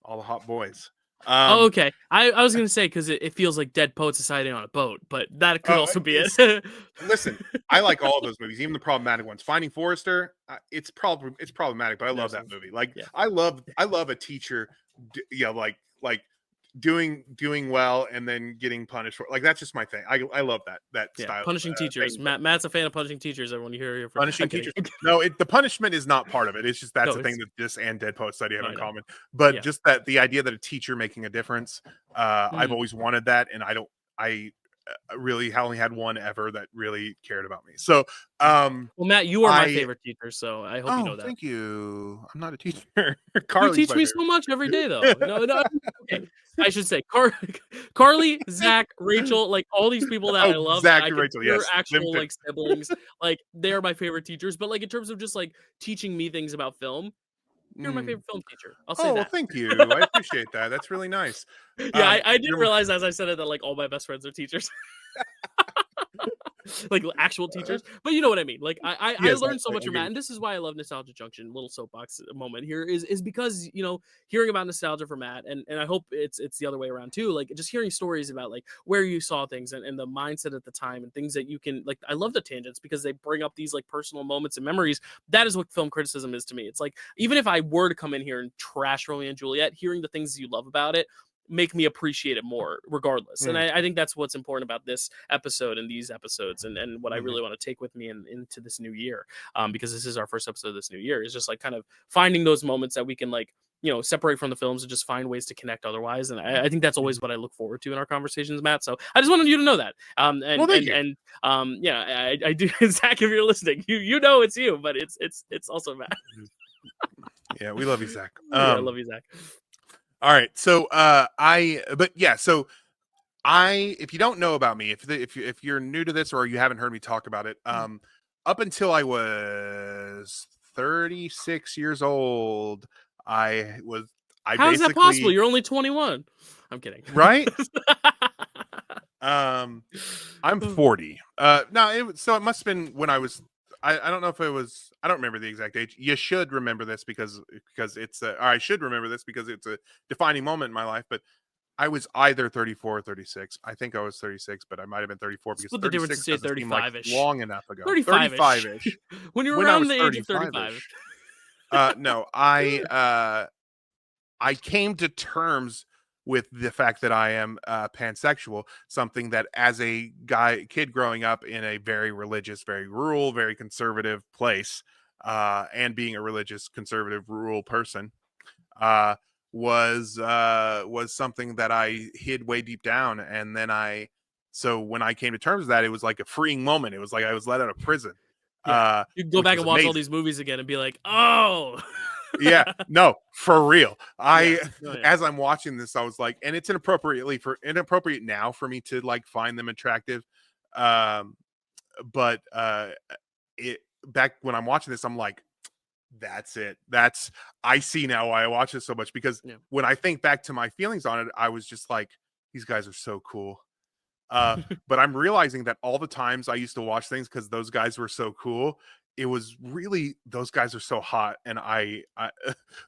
all the hot boys. Oh, Um, okay. I was gonna say, because it feels like Dead Poet Society on a boat, but that could also be it's it. Listen, I like all of those movies, even the problematic ones. Finding Forrester, it's problematic, but I love There's that some, movie. Like yeah. I love a teacher, like doing well and then getting punished for, like, that's just my thing. I love that Yeah, style. punishing Thing. teachers. Matt's a fan of punishing teachers. Everyone, you hear for. Punishing I'm kidding. teachers. No, the punishment is not part of it. It's just that's No, the thing it's. that this and Dead Poet Study have No, in I know. common. But Yeah. just that the idea that a teacher making a difference, I've Mm. always wanted that, and I really only had one ever that really cared about me. So, Well, Matt, you are my I favorite teacher, so I hope you oh, know that. thank you. I'm not a teacher. You Carly's teach my me favorite. so much every day, though. No, no. Okay, I should say Carly, Zach, Rachel, like all these people that Oh, I love that Zach I and Rachel. consider Yes, them actual too. like siblings. Like they are my favorite teachers. But like in terms of just like teaching me things about film, you're my Mm. favorite film teacher. I'll say Oh, well, that. thank you. I appreciate that. That's really nice. Yeah, I didn't You're realize as I said it that like all my best friends are teachers. Like actual teachers, but you know what I mean. Like I yes, learned so much I from get Matt, what and this is why I love Nostalgia Junction. Little soapbox moment here is because hearing about nostalgia for Matt, and I hope it's the other way around too. Like just hearing stories about like where you saw things, and the mindset at the time, and things that you can like. I love the tangents because they bring up these like personal moments and memories. That is what film criticism is to me. It's like even if I were to come in here and trash Romeo and Juliet, hearing the things you love about it make me appreciate it more regardless. And mm, I think that's what's important about this episode and these episodes, and what I mhm. really want to take with me into this new year, because this is our first episode of this new year, is just like kind of finding those moments that we can like separate from the films and just find ways to connect otherwise. And I think that's always Mhm. what I look forward to in our conversations, Matt. So I just wanted you to know that. Well, thank you. Yeah, I do. Zach, if you're listening, you know it's you, but it's also Matt. Yeah, we love you, Zach. Yeah, I love you, Zach. All right, so if you don't know about me, if you're new to this or you haven't heard me talk about it, up until I was 36 years old, I How is that possible? basically You're only 21. I'm kidding. right. I'm 40. No, so it must have been when I was. I don't know if it was. I don't remember the exact age. You should remember this because it's. Or I should remember this because it's a defining moment in my life. But I was either 34 or 36. I think I was 36, but I might have been 34 because Split the difference to 36 say doesn't seem like 35-ish. long enough ago. 35-ish. When you're I around was the age of 35. No, I came to terms with the fact that I am pansexual, something that as a kid growing up in a very religious, very rural, very conservative place, and being a religious, conservative, rural person, uh, was something that I hid way deep down. And then so when I came to terms with that, it was like a freeing moment. It was like I was let out of prison, Yeah. You can go which back was and watch all amazing. these movies again and be like, oh. Yeah, no, for real. Yeah. Oh, yeah. As I'm watching this, I was like, and it's inappropriate now for me to like find them attractive. Um, but it back when I'm watching this, I'm like, that's it. I see now why I watch this so much because Yeah. when I think back to my feelings on it, I was just like, these guys are so cool. But I'm realizing that all the times I used to watch things because those guys were so cool, it was really those guys are so hot, and I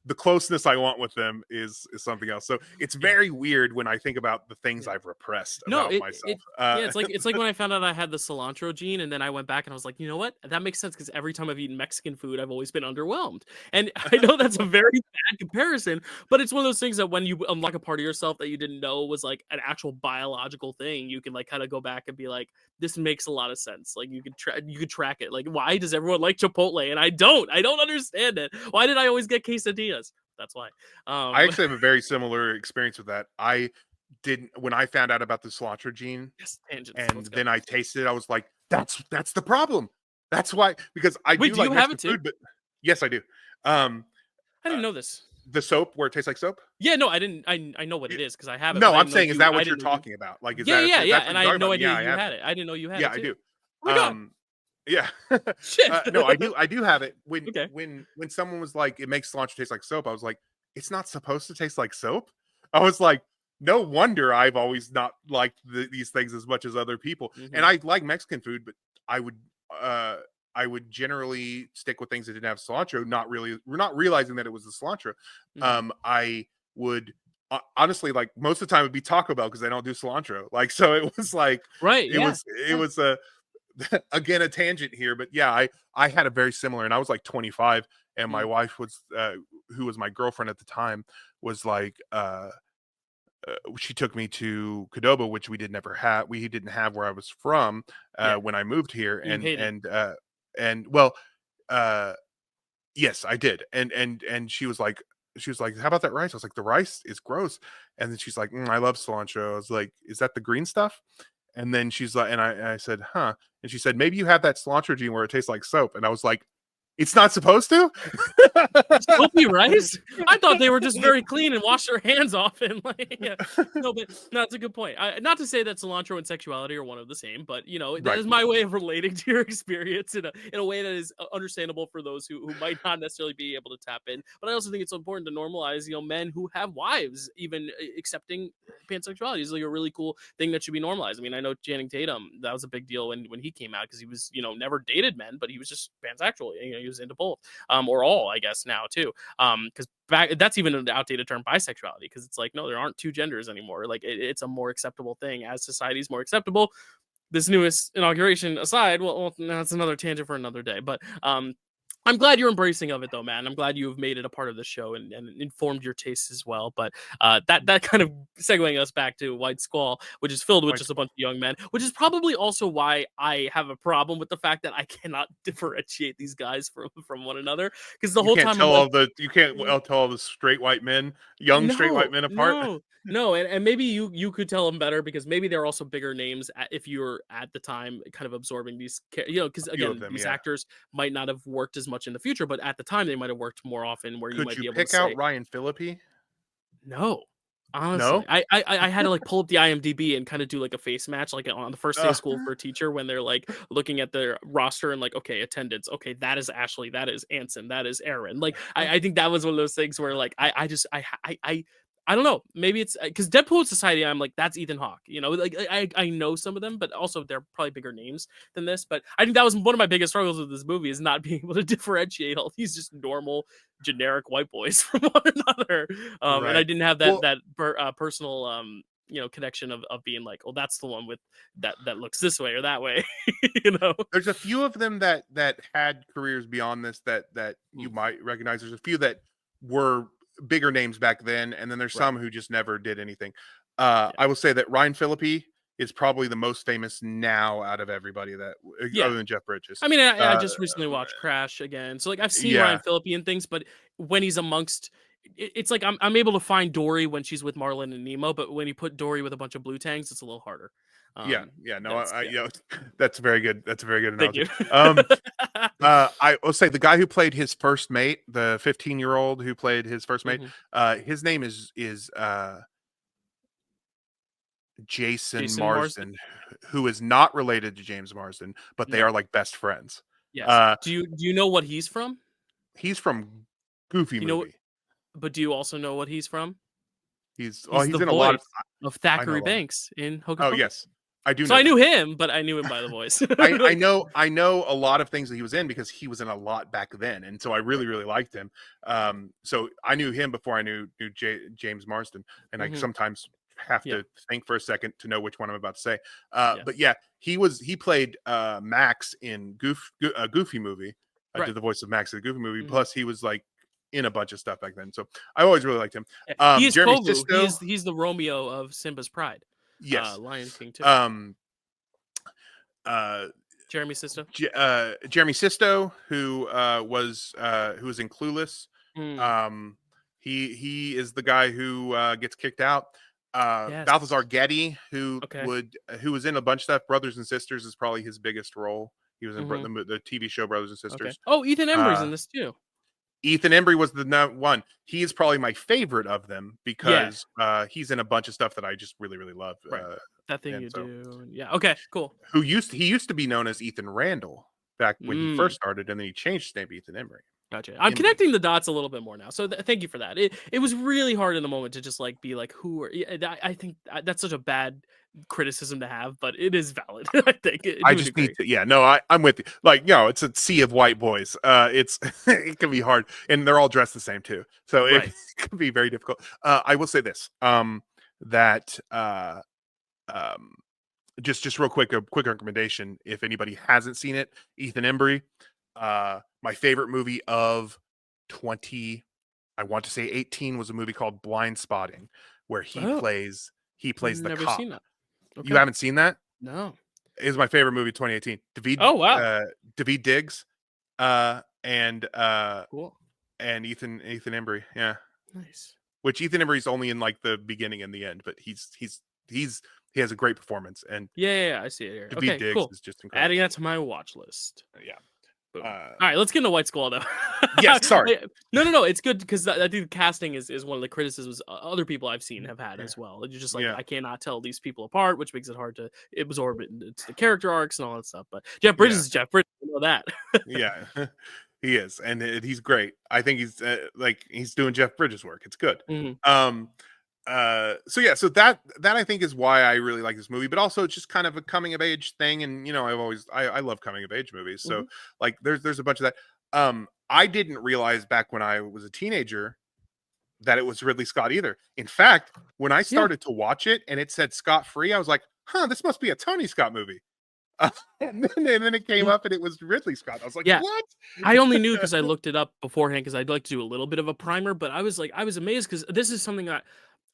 the closeness I want with them is something else. So it's very weird when I think about the things I've repressed No, about myself. yeah, it's like when I found out I had the cilantro gene, and then I went back and I was like, you know what? That makes sense because every time I've eaten Mexican food, I've always been underwhelmed. And I know that's a very bad comparison, but it's one of those things that when you unlock a part of yourself that you didn't know was like an actual biological thing, you can like kind of go back and be like, this makes a lot of sense. Like you could track it. Like, why does everyone like Chipotle and I don't? I don't understand it. Why did I always get quesadillas? That's why. I actually have a very similar experience with that. I didn't when I found out about the cilantro gene yes, tangents. and Let's go. then I tasted it, I was like, that's the problem. That's why because I Wait, do do you like have Mexican it too? food, but yes, I do. Um, I uh, didn't know this. the soap where it tastes like soap. Yeah, no, I didn't. I know what it is because I have it, No, but I I'm didn't know saying, is that I what you're didn't know you. talking about? Like, is Yeah, that yeah, if yeah. that's what And you're I had talking no about? idea Yeah, I you have had it. it. I didn't know you had Yeah, it I too. do. Oh my god. Yeah. Shit. No, I do have it. When Okay. when someone was like, it makes cilantro taste like soap, I was like, it's not supposed to taste like soap. I was like, no wonder I've always not liked these things as much as other people. And I like Mexican food, but I would uh I would generally stick with things that didn't have cilantro, not realizing that it was the cilantro. I would honestly, like, most of the time it'd be Taco Bell because they don't do cilantro. Like, so it was like Right. it Yeah. was it was a again a tangent here, but yeah, I had a very similar, and I was like 25, and my Mm. wife was who was my girlfriend at the time was like she took me to Cadoba, which we didn't have where I was from Yeah. when I moved here, You hated. and well, uh yes, I did. And she was like, how about that rice? I was like, the rice is gross. And then she's like, I love cilantro. I was like, is that the green stuff? And then she's like, and I said, huh? And she said, maybe you have that cilantro gene where it tastes like soap. And I was like, it's not supposed to. Soapy rice? I thought they were just very clean and wash their hands off and like yeah. No, but no, it's a good point. Not to say that cilantro and sexuality are one of the same, but you know, that Right. is my way of relating to your experience in a way that is understandable for those who might not necessarily be able to tap in. But I also think it's important to normalize, you know, men who have wives even accepting pansexuality is like a really cool thing that should be normalized. I mean, I know Channing Tatum, that was a big deal when he came out because he was, you know, never dated men, but he was just pansexual. You know, he was into both, or all, I guess now too. Because back that's even an outdated term, bisexuality, because it's like no, there aren't two genders anymore. Like it's a more acceptable thing as society's more acceptable. This newest inauguration aside, well, that's another tangent for another day. But I'm glad you're embracing of it though, man. I'm glad you've made it a part of the show and informed your tastes as well. But that kind of segueing us back to White Squall, which is filled with White just a bunch of young men, which is probably also why I have a problem with the fact that I cannot differentiate these guys from one another. Because the You whole can't time I'm tell like, tell all the straight white men, young straight white no, men apart. no. No, and maybe you could tell them better because maybe they're also bigger names if you're at the time kind of absorbing these, A because few of again, them, these yeah. actors might not have worked as much in the future, but at the time they might have worked more often where you Could might you be able to pick out say, Ryan Phillippe? no. Honestly, No? I had to like pull up the IMDb and kind of do like a face match, like on the first day of Ugh, school for a teacher when they're like looking at their roster and like, okay, attendance, okay, that is Ashley, that is Anson, that is Aaron. Like, I think that was one of those things where like I just I don't know. Maybe it's because Deadpool Society. I'm like, that's Ethan Hawke. You know, like I know some of them, but also they're probably bigger names than this. But I think that was one of my biggest struggles with this movie is not being able to differentiate all these just normal, generic white boys from one another. And I right. didn't have Well, personal connection of being like, oh, that's the one with that looks this way or that way. you know. there's a few of them that had careers beyond this that you Mm, might recognize. There's a few that were bigger names back then, and then there's right. some who just never did anything. Yeah. I will say that Ryan Phillippe is probably the most famous now out of everybody that Yeah. other than Jeff Bridges. I mean, I Uh, just recently watched Crash again, so like I've seen Ryan yeah, Phillippe and things, but when he's amongst, it's like I'm able to find Dory when she's with Marlin and Nemo, but when you put Dory with a bunch of blue tangs, it's a little harder. yeah, yeah. No, That's yeah. that's very good. That's a very good Thank analogy. you. Um, I will say the guy who played his first mate, the 15-year-old who played his first mate, Mhm. his name is Jason Jason Marsden. Marsden, who is not related to James Marsden, but they are No. like best friends. Yes. Uh, Do you know what he's from? he's from Goofy Do you know? movie. But do you also know what he's from? Oh, He's the he's in a lot of. voice of I know Thackeray a lot. Banks in Hocus Oh Pocus. yes, I do So know I that. knew him, but I knew him by the voice. I Like, know a lot of things that he was in because he was in a lot back then, and so I right. really liked him. So I knew him before I knew James Marsden, and I Mhm. sometimes have Yeah. to think for a second to know which one I'm about to say. Yeah. But yeah, he played Max in Goofy movie. I Right. did the voice of Max in the Goofy movie. Mhm. Plus, he was like in a bunch of stuff back then. So I always really liked him. Yeah. He is Jeremy Kovu. Sisto, He's the Romeo of Simba's Pride. yes. Lion King too. Um, uh, Jeremy Sisto. Jeremy Sisto, who was in Clueless. Mm. Um, he is the guy who gets kicked out. Yes. Balthazar Getty, Okay. who was in a bunch of stuff. Brothers and Sisters is probably his biggest role. He was in Mhm. the TV show Brothers and Okay. Sisters. Oh, Ethan Embry's Uh, in this too. Ethan Embry was the one. He is probably my favorite of them Yeah. because he's in a bunch of stuff that I just really love. Right. That thing And you so do. Yeah. Okay. Cool. he used to be known as Ethan Randall back when he Mm. first started, and then he changed his name to Ethan Embry. Gotcha. I'm Embry. connecting the dots a little bit more now. So thank you for that. It was really hard in the moment to just like be like, who are? Yeah, I think that's such a bad criticism to have, but it is valid. I think. I You would just need agree. to, yeah, no, I'm with you. Like, it's a sea of white boys. It's it can be hard, and they're all dressed the same too, so it Right. can be very difficult. I will say this, that um, just real quick, a quick recommendation if anybody hasn't seen it, Ethan Embry, my favorite movie of 20, I want to say 18 was a movie called Blind Spotting, where Oh, he plays the never cop. seen that. You Okay. haven't seen that? No. Is my favorite movie 2018. Oh wow. David Diggs, and Cool. Ethan Embry. Yeah, Nice. which Ethan Embry's only in like the beginning and the end, but he has a great performance, and Yeah, I see it here. David Okay, Diggs cool. is just incredible. Adding that to my watch list. Yeah. Boom. Uh, All right, let's get into White Squall though. yes. Sorry. No. It's good because I think the casting is one of the criticisms other people I've seen have had Yeah. as well. You're just like Yeah. I cannot tell these people apart, which makes it hard to absorb it into the character arcs and all that stuff. But Jeff Bridges Yeah. is Jeff Bridges. I know that. Yeah. He is, and he's great. I think he's like he's doing Jeff Bridges work. It's good. Mhm. Um, so yeah, so that I think is why I really like this movie, but also it's just kind of a coming of age thing, and I love coming of age movies, so Mhm. like there's a bunch of that. I didn't realize back when I was a teenager that it was Ridley Scott either. In fact, when I Yeah. started to watch it and it said Scott Free, I was like, huh, this must be a Tony Scott movie. And then it came Yeah. up and it was Ridley Scott. I was like, Yeah. what? I only knew because I looked it up beforehand because I'd like to do a little bit of a primer, but I was amazed because this is something that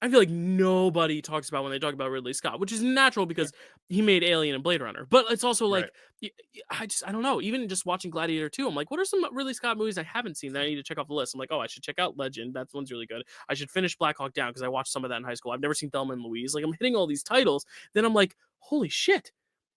I feel like nobody talks about when they talk about Ridley Scott, which is natural Yeah. because he made Alien and Blade Runner. But it's also Right. like I don't know. Even just watching Gladiator 2, I'm like, what are some Ridley Scott movies I haven't seen that I need to check off the list? I'm like, oh, I should check out Legend. That one's really good. I should finish Black Hawk Down because I watched some of that in high school. I've never seen Thelma and Louise. Like I'm hitting all these titles. Then I'm like, holy shit.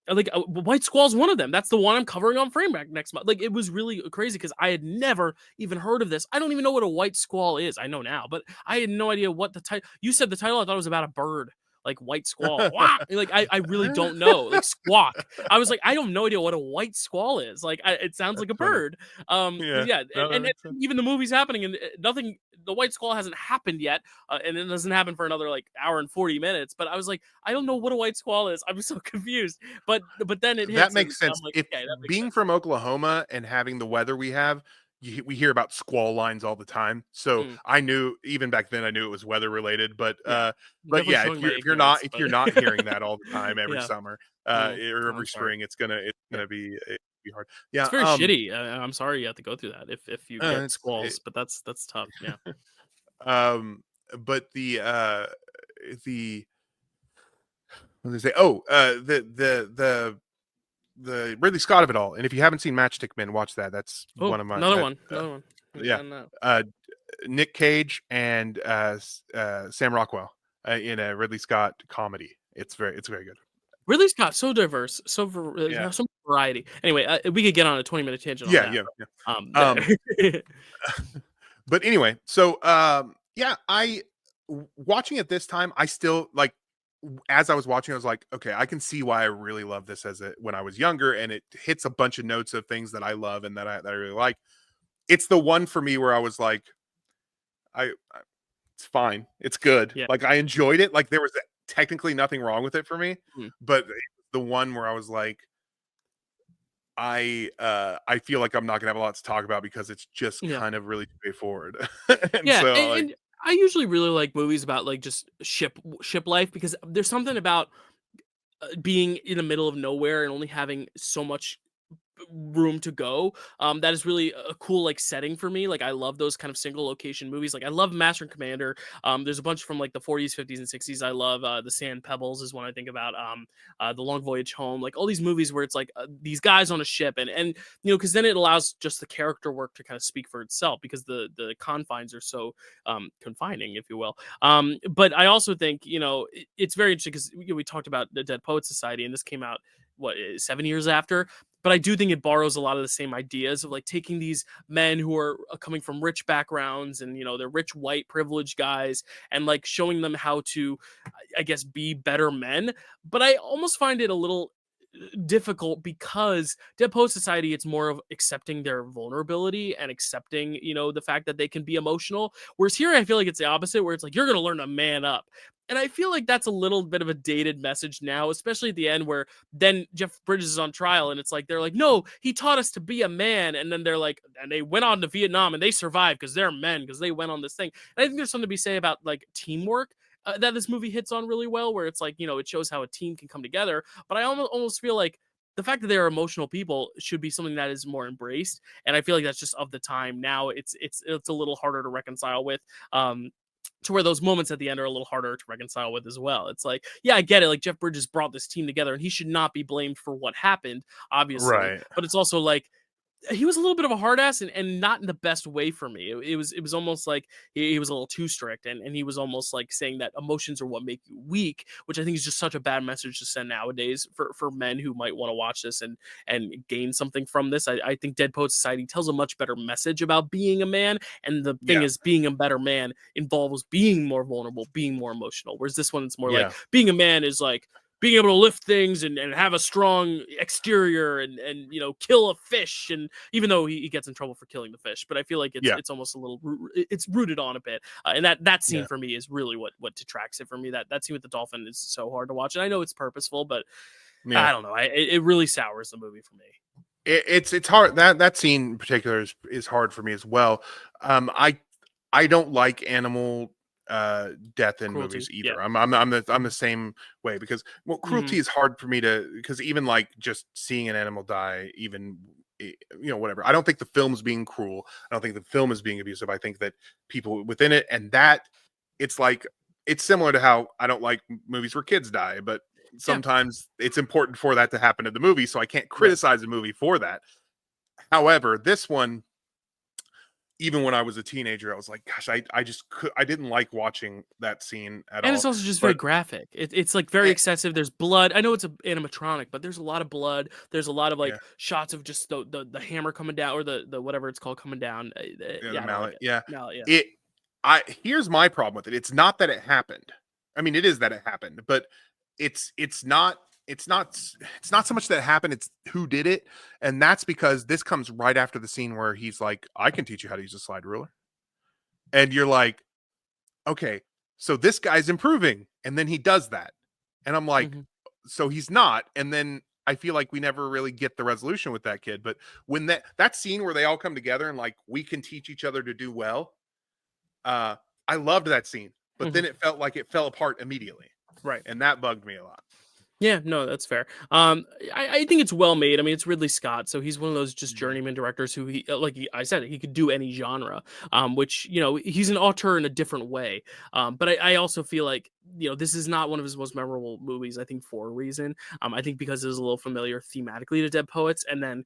Like White Squall's one of them. That's the one I'm covering on Framewreck next month. Like it was really crazy because I had never even heard of this. I don't even know what a White Squall is. I know now, but I had no idea what the title. You said the title. I thought it was about a bird, like White Squall. Wah! Like I really don't know. Like squawk. I was like, I have no idea what a White Squall is. Like it sounds like That's a funny. bird. Yeah. Yeah, No, that and makes sense. even the movie's happening and nothing. The White Squall hasn't happened yet, and it doesn't happen for another like hour and 40 minutes. But I was like, I don't know what a White Squall is. I'm so confused. But then it That hits, and makes I'm sense. like, If okay, that makes being sense. from Oklahoma and having the weather we have, we hear about squall lines all the time. So Mm, I knew even back then I knew it was weather related. yeah, But definitely yeah, showing my if ignorance, if but you're not hearing that all the time every yeah, summer or I'm every sorry. spring, it's Yeah, gonna be hard. it's Yeah. very shitty. I'm sorry you have to go through that if you get It's squalls, but that's tough. Yeah. um, but the what did they say? Oh, the Ridley Scott of it all. And if you haven't seen Matchstick Men, watch that. That's Oh, one of my another that one, another one. yeah. I know. Uh, Nick Cage and Sam Rockwell in a Ridley Scott comedy. It's very good. Ridley Scott, so diverse, Yeah, so much variety. Anyway, we could get on a 20-minute tangent on yeah, that. yeah, yeah. Um, There. but anyway, so yeah, watching it this time, I still like as I was watching, I was like, okay, I can see why I really love this when I was younger, and it hits a bunch of notes of things that I love and that I really like. It's the one for me where I was like, I it's fine. It's good. Yeah. Like I enjoyed it. Like there was technically nothing wrong with it for me, Mhm. but the one where I was like, I feel like I'm not gonna have a lot to talk about because it's just Yeah. kind of really straightforward. And Yeah, so like and I usually really like movies about like just ship life because there's something about being in the middle of nowhere and only having so much room to go. That is really a cool like setting for me. Like I love those kind of single location movies. Like I love Master and Commander. There's a bunch from like the 40s, 50s, and 60s. I love the Sand Pebbles is one I think about. The Long Voyage Home. Like all these movies where it's like these guys on a ship and you know because then it allows just the character work to kind of speak for itself because the confines are so confining, if you will. But I also think you know it's very interesting because we talked about the Dead Poets Society and this came out what 7 years after, but I do think it borrows a lot of the same ideas of like taking these men who are coming from rich backgrounds and you know they're rich white privileged guys and like showing them how to I guess be better men. But I almost find it a little difficult because Dead Poet Society it's more of accepting their vulnerability and accepting you know the fact that they can be emotional, whereas here I feel like it's the opposite where it's like you're gonna learn to man up. And I feel like that's a little bit of a dated message now, especially at the end where then Jeff Bridges is on trial and it's like they're like, no, he taught us to be a man. And then they're like, and they went on to Vietnam and they survived because they're men, because they went on this thing. And I think there's something to be said about like teamwork. That this movie hits on really well, where it's like, you know, it shows how a team can come together. But I almost feel like the fact that they are emotional people should be something that is more embraced. And I feel like that's just of the time. Now it's a little harder to reconcile with. To where those moments at the end are a little harder to reconcile with as well. It's like, yeah, I get it. Like Jeff Bridges brought this team together and he should not be blamed for what happened, obviously. right. But it's also like he was a little bit of a hard ass and not in the best way for me. It was almost like he was a little too strict and he was almost like saying that emotions are what make you weak, which I think is just such a bad message to send nowadays for men who might want to watch this and gain something from this. I think Dead Poet Society tells a much better message about being a man. And the thing Yeah. is being a better man involves being more vulnerable, being more emotional. Whereas this one it's more like Yeah. being a man is like being able to lift things and have a strong exterior and you know kill a fish and even though he gets in trouble for killing the fish but I feel like Yeah. it's almost a little it's rooted on a bit and that scene Yeah. for me is really what detracts it for me that scene with the dolphin is so hard to watch and I know it's purposeful but Yeah. I don't know it really sours the movie for me. It's hard that scene in particular is hard for me as well. I don't like animal death in Cruelty, movies yeah. either. I'm the same way because well Hmm. cruelty is hard for me to because even like just seeing an animal die even you know whatever. I don't think the film's being cruel. I don't think the film is being abusive. I think that people within it and that it's like it's similar to how I don't like movies where kids die, but Yeah. sometimes it's important for that to happen in the movie, so I can't Right. criticize a movie for that. However, this one, even when I was a teenager, I was like, gosh, I just I didn't like watching that scene at And it's all. also just very But graphic. It's like very eh, excessive. There's blood. I know it's a animatronic, but there's a lot of blood. There's a lot of yeah, like shots of just the hammer coming down, or the whatever it's called coming down. yeah, the Yeah, I don't like mallet, it. yeah. Mallet, yeah. It I Here's my problem with it. It's not that it happened. I mean, it is that it happened, but it's not it's not so much that it happened, it's who did it. And that's because this comes right after the scene where he's like, I can teach you how to use a slide ruler. And you're like, okay, so this guy's improving. And then he does that. And I'm like, Hmm. so he's not. And then I feel like we never really get the resolution with that kid. But when that scene where they all come together and like we can teach each other to do well, uh, I loved that scene. But Hmm. then it felt like it fell apart immediately. Right. And that bugged me a lot. Yeah, no, that's fair. I think it's well made. I mean, it's Ridley Scott, so he's one of those just Mhm. journeyman directors who I said, he could do any genre. Which he's an auteur in a different way. But I also feel like this is not one of his most memorable movies. I think for a reason. I think because it is a little familiar thematically to Dead Poets, and then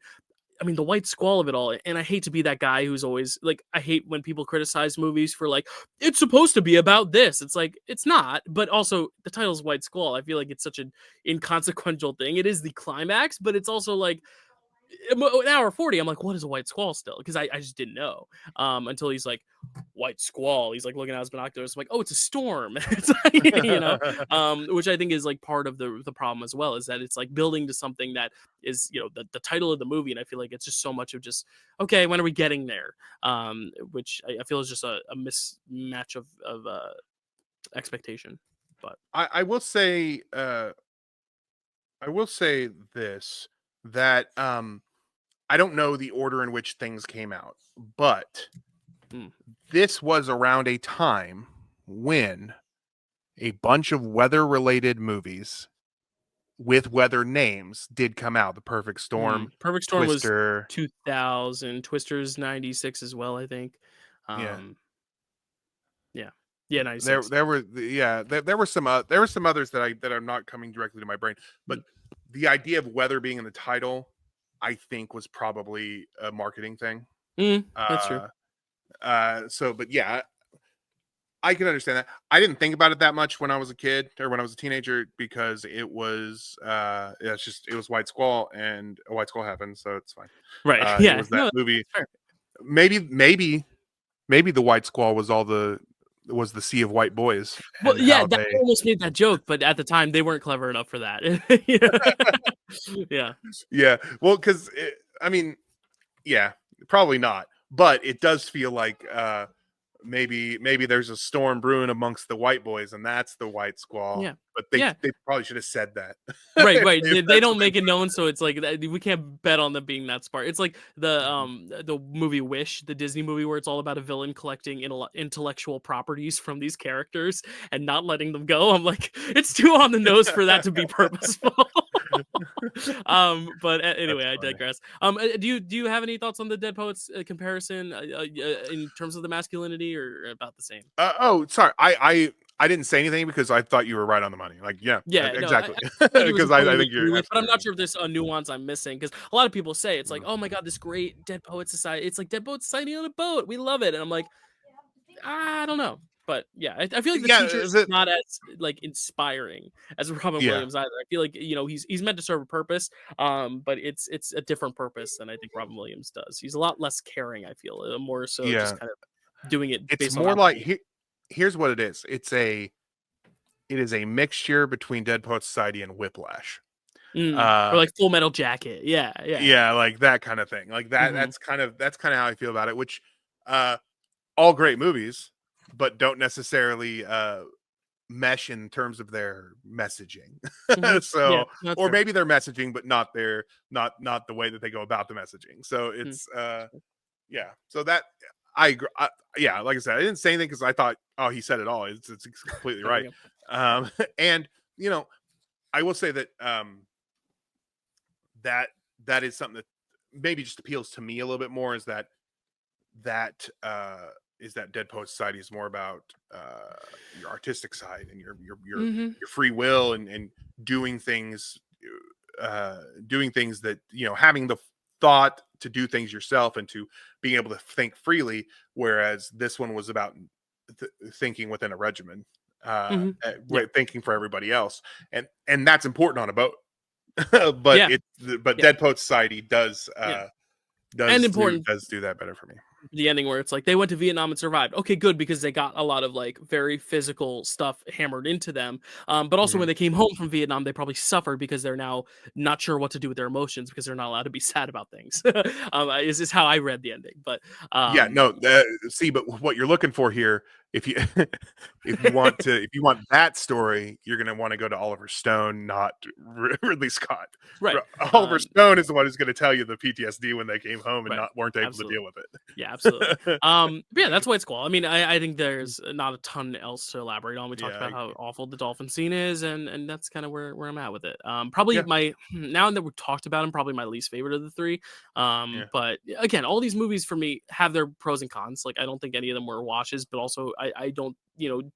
I mean, the white squall of it all. And I hate to be that guy who's always like, I hate when people criticize movies for like, it's supposed to be about this. It's like, it's not. But also, the title's White Squall. I feel like it's such an inconsequential thing. It is the climax, but it's also like, an hour 40, I'm like, what is a white squall still? Because I just didn't know until he's like, white squall. He's like looking at his binoculars. I'm like, oh, it's a storm. It's like, which I think is like part of the problem as well, is that it's like building to something that is, the title of the movie. And I feel like it's just so much of just, okay, when are we getting there? Which I feel is just a mismatch of expectation. But I will say I will say this, that I don't know the order in which things came out, but mm, this was around a time when a bunch of weather related movies with weather names did come out. The Perfect Storm, Perfect Storm was Twister, 2000, Twister's 96 as well, I think. yeah. Um, yeah, yeah, There 96. there were yeah, there were there were some others that are not coming directly to my brain, but Mm, the idea of weather being in the title, I think was probably a marketing thing. that's true. Uh but yeah, I can understand that. I didn't think about it that much when I was a kid or when I was a teenager, because it was yeah, it's just it was White Squall and a White Squall happened, so it's fine. Right. It Yeah. was that No, movie. that's fair. Maybe the White Squall was the sea of white boys Well, and yeah, how that they almost made that joke, but at the time they weren't clever enough for that. Yeah. yeah, well, because I mean, yeah, probably not, but it does feel like maybe there's a storm brewing amongst the white boys, and that's the White Squall. Yeah. But Yeah. they probably should have said that. Right, right. If They that's what don't make it known, so it's like we can't bet on them being that smart. It's like the movie Wish, the Disney movie where it's all about a villain collecting intellectual properties from these characters and not letting them go. I'm like, it's too on the nose for that to be purposeful. But That's anyway, I funny. digress. Do you have any thoughts on the Dead Poets comparison in terms of the masculinity, or about the same? Oh, sorry. I didn't say anything because I thought you were right on the money. Like, yeah, Yeah, no, I exactly. feel like it was a Because tone I we think you're agree with, but I'm absolutely not right. sure if there's a nuance I'm missing, because a lot of people say it's like, Mhm. "Oh my god, this great Dead Poet Society." It's like Dead Poet Society on a boat. We love it, and I'm like, I don't know, but yeah, I feel like the Yeah, teacher's not as like inspiring as Robin yeah, Williams either. I feel like he's meant to serve a purpose, but it's a different purpose than I think Robin Williams does. He's a lot less caring. I feel more so yeah. just kind of doing it It's based on more like obligation. here's what it is. It is a mixture between Dead Poet Society and Whiplash. Or Uh, like Full Metal Jacket. Yeah, yeah. yeah, like that kind of thing. Like that. Hmm. That's kind of how I feel about it. Which, uh, all great movies, but don't necessarily mesh in terms of their messaging. Hmm. Yeah, So, that's or fair. maybe their messaging, but not the way that they go about the messaging. So Mm. it's yeah. So that I agree. Yeah, like I said, I didn't say anything because I thought, oh, he said it all. It's completely There we right. go. And you know, I will say that that that is something that maybe just appeals to me a little bit more, is that that Dead Poet Society is more about your artistic side and your Mm-hmm. free will and doing things that, you know, having the thought to do things yourself and to being able to think freely, whereas this one was about thinking within a regimen, Mm-hmm. Yeah. thinking for everybody else, and that's important on a boat. Yeah. But Yeah. Dead Poet Society does Yeah. And important do that better for me. the ending where it's like they went to Vietnam and survived. Okay, good, because they got a lot of like very physical stuff hammered into them. But also Mhm. when they came home from Vietnam, they probably suffered because they're now not sure what to do with their emotions because they're not allowed to be sad about things. Is how I read the ending. But Yeah, no, see, but what you're looking for here, if you if you want that story, you're gonna want to go to Oliver Stone, not Ridley Scott. right, Oliver Stone is the one who's going to tell you the PTSD when they came home and right, not weren't able to absolutely. deal with Yeah, absolutely. it. But yeah, that's White Squall. I mean, I think there's not a ton else to elaborate on. We talked Yeah, about how awful the dolphin scene is, and that's kind of where I'm at with it. Probably yeah, my now that we've talked about him, probably my least favorite of the three. yeah. But again, all these movies for me have their pros and cons. Like I don't think any of them were washes, but also I don't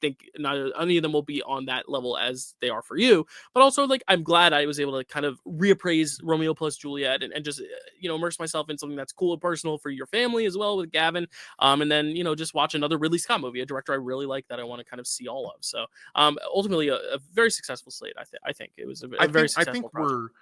think not any of them will be on that level as they are for you. But also like I'm glad I was able to kind of reappraise Romeo plus Juliet and just immerse myself in something that's cool and personal for your family as well with Gavin. And then just watch another Ridley Scott movie, a director I really like that I want to kind of see all of. So ultimately a very successful slate. I think it was a very I think successful project.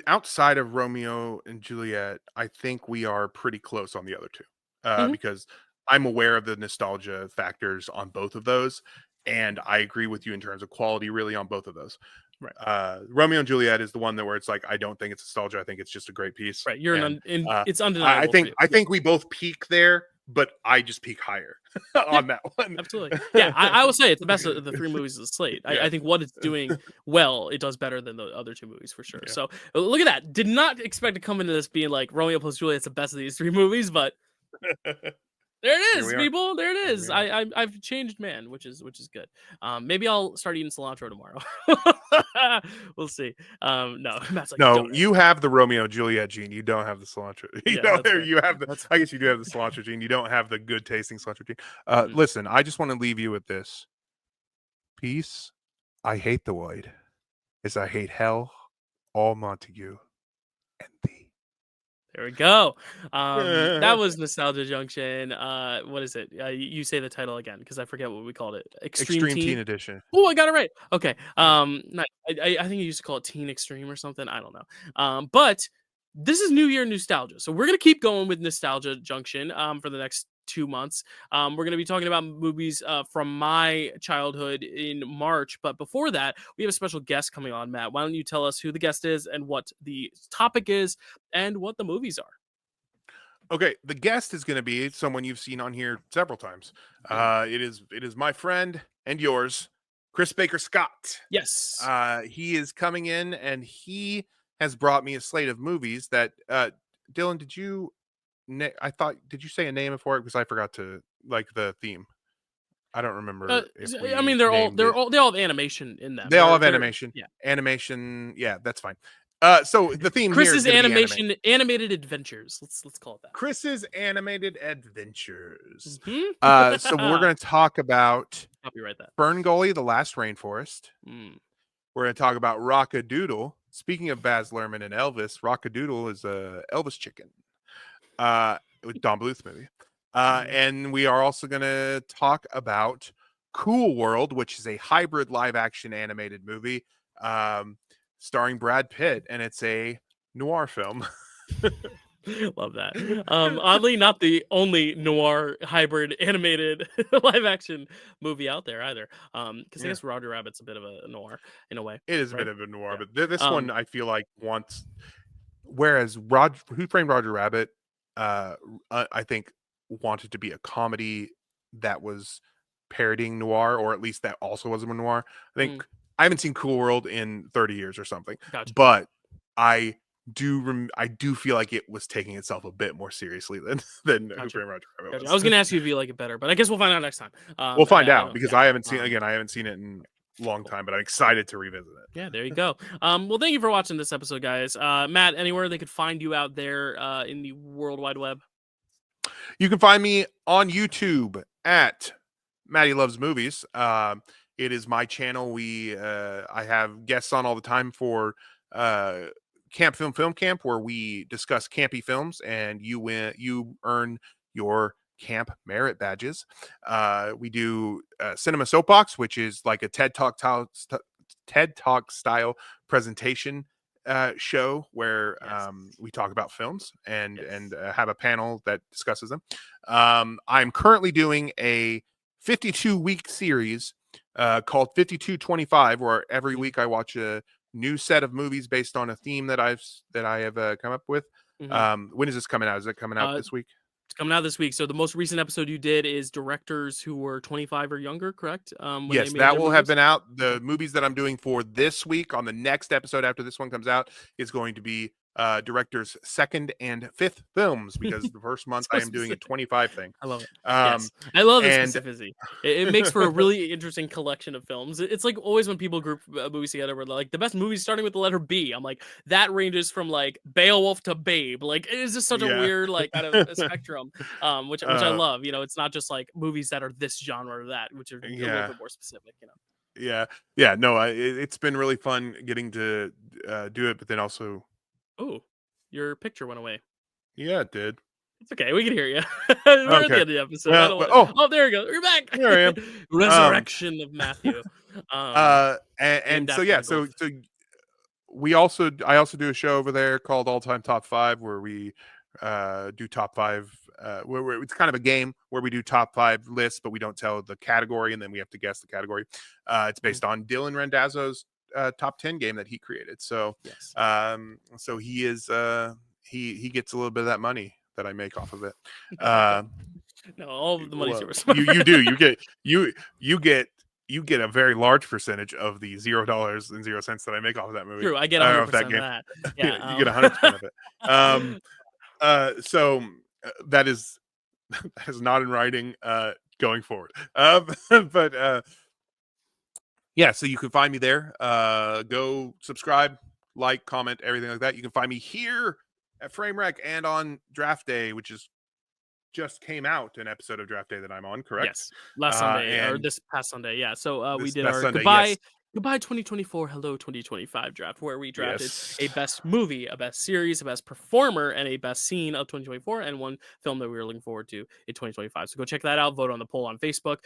outside of Romeo and Juliet, I think we are pretty close on the other two, Hmm. because I'm aware of the nostalgia factors on both of those, and I agree with you in terms of quality, really, on both of those. Right. Romeo and Juliet is the one that where it's like I don't think it's nostalgia. I think it's just a great piece, Right. You're and it's undeniable for you. I Yeah. think we both peak there, but I just peak higher Yeah. on that one. Absolutely. Yeah, I will say it's the best of the three movies of the slate. Yeah, I think what it's doing well, it does better than the other two movies for sure. yeah. So look at that. Did not expect to come into this being like Romeo plus Juliet's the best of these three movies, but there it Here is, we are. people. There it Here we is. are. I've changed man, which is good. Maybe I'll start eating cilantro tomorrow. We'll see. No, Matt's like, No, don't ever. you have the Romeo Juliet gene. You don't have the cilantro. You Yeah, know, that's fair. you have the. That's I guess you do have the cilantro gene. You don't have the good tasting cilantro gene. mm. Listen, I just want to leave you with this. Peace. I hate the void, as I hate hell, all Montague, and thee. There we go. That was Nostalgia Junction. What is it? You say the title again because I forget what we called it. Extreme Extreme Teen. Teen Edition. Oh, I got it right. Okay. Yeah. Nice. I think you used to call it Teen Extreme or something. I don't know. But this is New Year nostalgia, so we're gonna keep going with Nostalgia Junction. For the next 2 months. We're gonna be talking about movies from my childhood in March. But before that, we have a special guest coming on. Matt, why don't you tell us who the guest is and what the topic is and what the movies are? Okay, the guest is going to be someone you've seen on here several times. Yeah. It is my friend and yours, Chris Baker Scott. Yes. He is coming in and he has brought me a slate of movies that Dylan, did you I thought did you say a name for it because I forgot to like the theme. I don't remember if I mean, we named it. they all have animation in them. They all have They're animation. yeah. Animation, yeah, that's fine. So the theme here is Chris's going to be anime. animated adventures. Let's call it that. Chris's animated adventures. So we're Mhm. going to talk about Copyright that. Ferngully, The Last Rainforest. Mm. We're going to talk about Rockadoodle. Speaking of Baz Luhrmann and Elvis, Rockadoodle is a Elvis chicken. With Don Bluth's movie. And we are also going to talk about Cool World, which is a hybrid live action animated movie starring Brad Pitt, and it's a noir film. Love that. Oddly, not the only noir hybrid animated live action movie out there either. Because I Yeah. guess Roger Rabbit's a bit of a noir in a way. It is a right? bit of a noir, Yeah. but this one I feel like wants. Whereas Who Framed Roger Rabbit, I think wanted to be a comedy that was parodying noir, or at least that also was a noir. I think I haven't seen Cool World in 30 years or something, Gotcha. but I I do feel like it was taking itself a bit more seriously than Who Gotcha. Framed Roger Rabbit Gotcha. was. I was gonna ask you if you like it better, but I guess we'll find out next time. We'll find I out don't, because yeah. I haven't seen I haven't seen it in a long time, but I'm excited to revisit it. Yeah, there you go. Well, thank you for watching this episode, guys. Matt, anywhere they could find you out there in the World Wide Web? You can find me on YouTube at Maddie Loves Movies. It is my channel. I have guests on all the time for Camp Film Camp, where we discuss campy films, and you earn your camp merit badges. We do Cinema Soapbox, which is like a TED Talk style presentation show where we talk about films and have a panel that discusses them. I'm currently doing a 52-week series called 5225, where every week I watch a new set of movies based on a theme that I have come up with. When is this coming out? Is it coming out this week? It's coming out this week. So the most recent episode you did is directors who were 25 or younger, correct? Yes, that will have been out. The movies that I'm doing for this week on the next episode after this one comes out is going to be directors' second and fifth films, because the first month I am doing a 25 thing. I love it. Yes. I love the specificity. It makes for a really interesting collection of films. It's like always when people group movies together, where they're like the best movies starting with the letter B. I'm like, that ranges from like Beowulf to Babe. Like it's just such a weird like kind of a spectrum, which I love. You know, it's not just like movies that are this genre or that, which are a little bit more specific. You know. Yeah. No, it's been really fun getting to do it, but then also. Oh, your picture went away. Yeah, it did. It's okay. We can hear you. We're at the end of the episode. Oh, there we go. You're back. Here I am. Resurrection of Matthew. And so I also do a show over there called All Time Top 5, where we do top 5. Where it's kind of a game where we do top 5 lists, but we don't tell the category, and then we have to guess the category. It's based on Dylan Randazzo's top 10 game that he created. So so he is he gets a little bit of that money that I make off of it. No, all of the money's yours. You do. You get a very large percentage of the $0.00 that I make off of that movie. True, I get 100% of that. Yeah, you get 100% of it. So that is not in writing going forward. But yeah, so you can find me there. Go subscribe, like, comment, everything like that. You can find me here at Framewreck and on Draft Day, which is just came out, an episode of Draft Day that I'm on, correct? Yes, last Sunday or this past Sunday. Yeah, so we did our Sunday, Goodbye 2024, Hello 2025 draft, where we drafted a best movie, a best series, a best performer, and a best scene of 2024, and one film that we were looking forward to in 2025. So go check that out. Vote on the poll on Facebook.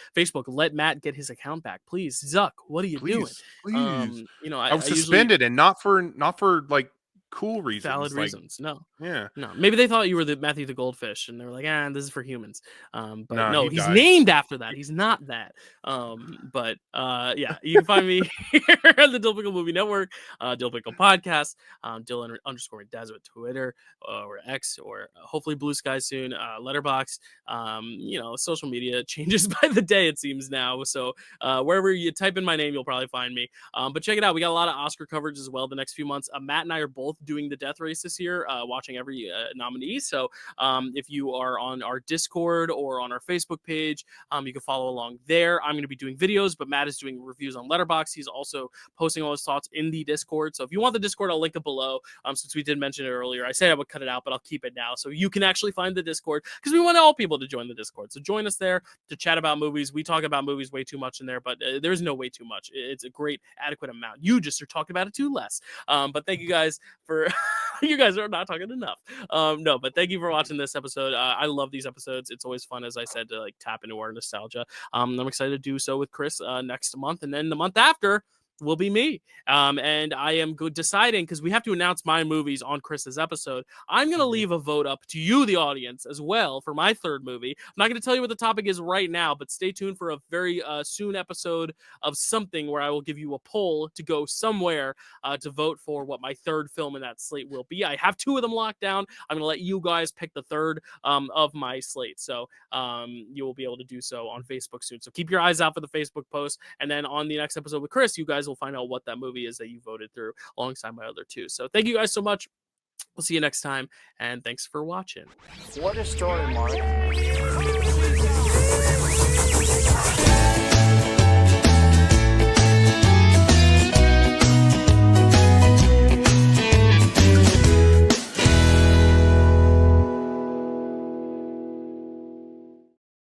Let Matt get his account back, please. Zuck, what are you doing? Please. You know, I was suspended, and not for like cool reasons, valid reasons. No, yeah, no. Maybe they thought you were the Matthew the Goldfish, and they were like, this is for humans. But no, he's died. named after that. He's not that. But yeah, you can find me here at the Dill Pickle Movie Network, Dill Pickle Podcast, Dylan _Randazzo at Twitter or X, or hopefully Blue Sky soon. Letterboxd. You know, social media changes by the day, it seems now. So wherever you type in my name, you'll probably find me. But check it out. We got a lot of Oscar coverage as well the next few months. Matt and I are both doing the death race this year, watching every nominee. So if you are on our Discord or on our Facebook page, you can follow along there. I'm going to be doing videos, but Matt is doing reviews on Letterboxd. He's also posting all his thoughts in the Discord. So if you want the Discord, I'll link it below. Since we did mention it earlier, I said I would cut it out, but I'll keep it now so you can actually find the Discord, because we want all people to join the Discord. So join us there to chat about movies. We talk about movies way too much in there, but there's no way too much. It's a great adequate amount. You just are talking about it too less. But thank you guys for you guys are not talking enough. No, but thank you for watching this episode. I love these episodes. It's always fun, as I said, to like tap into our nostalgia. I'm excited to do so with Chris next month, and then the month after will be me. And I am deciding, because we have to announce my movies on Chris's episode. I'm going to leave a vote up to you, the audience, as well for my third movie. I'm not going to tell you what the topic is right now, but stay tuned for a very soon episode of something where I will give you a poll to go somewhere to vote for what my third film in that slate will be. I have 2 of them locked down. I'm going to let you guys pick the third of my slate. So you will be able to do so on Facebook soon. So keep your eyes out for the Facebook post. And then on the next episode with Chris, you guys will find out what that movie is that you voted through alongside my other 2. So thank you guys so much. We'll see you next time, and thanks for watching. What a story, Mark.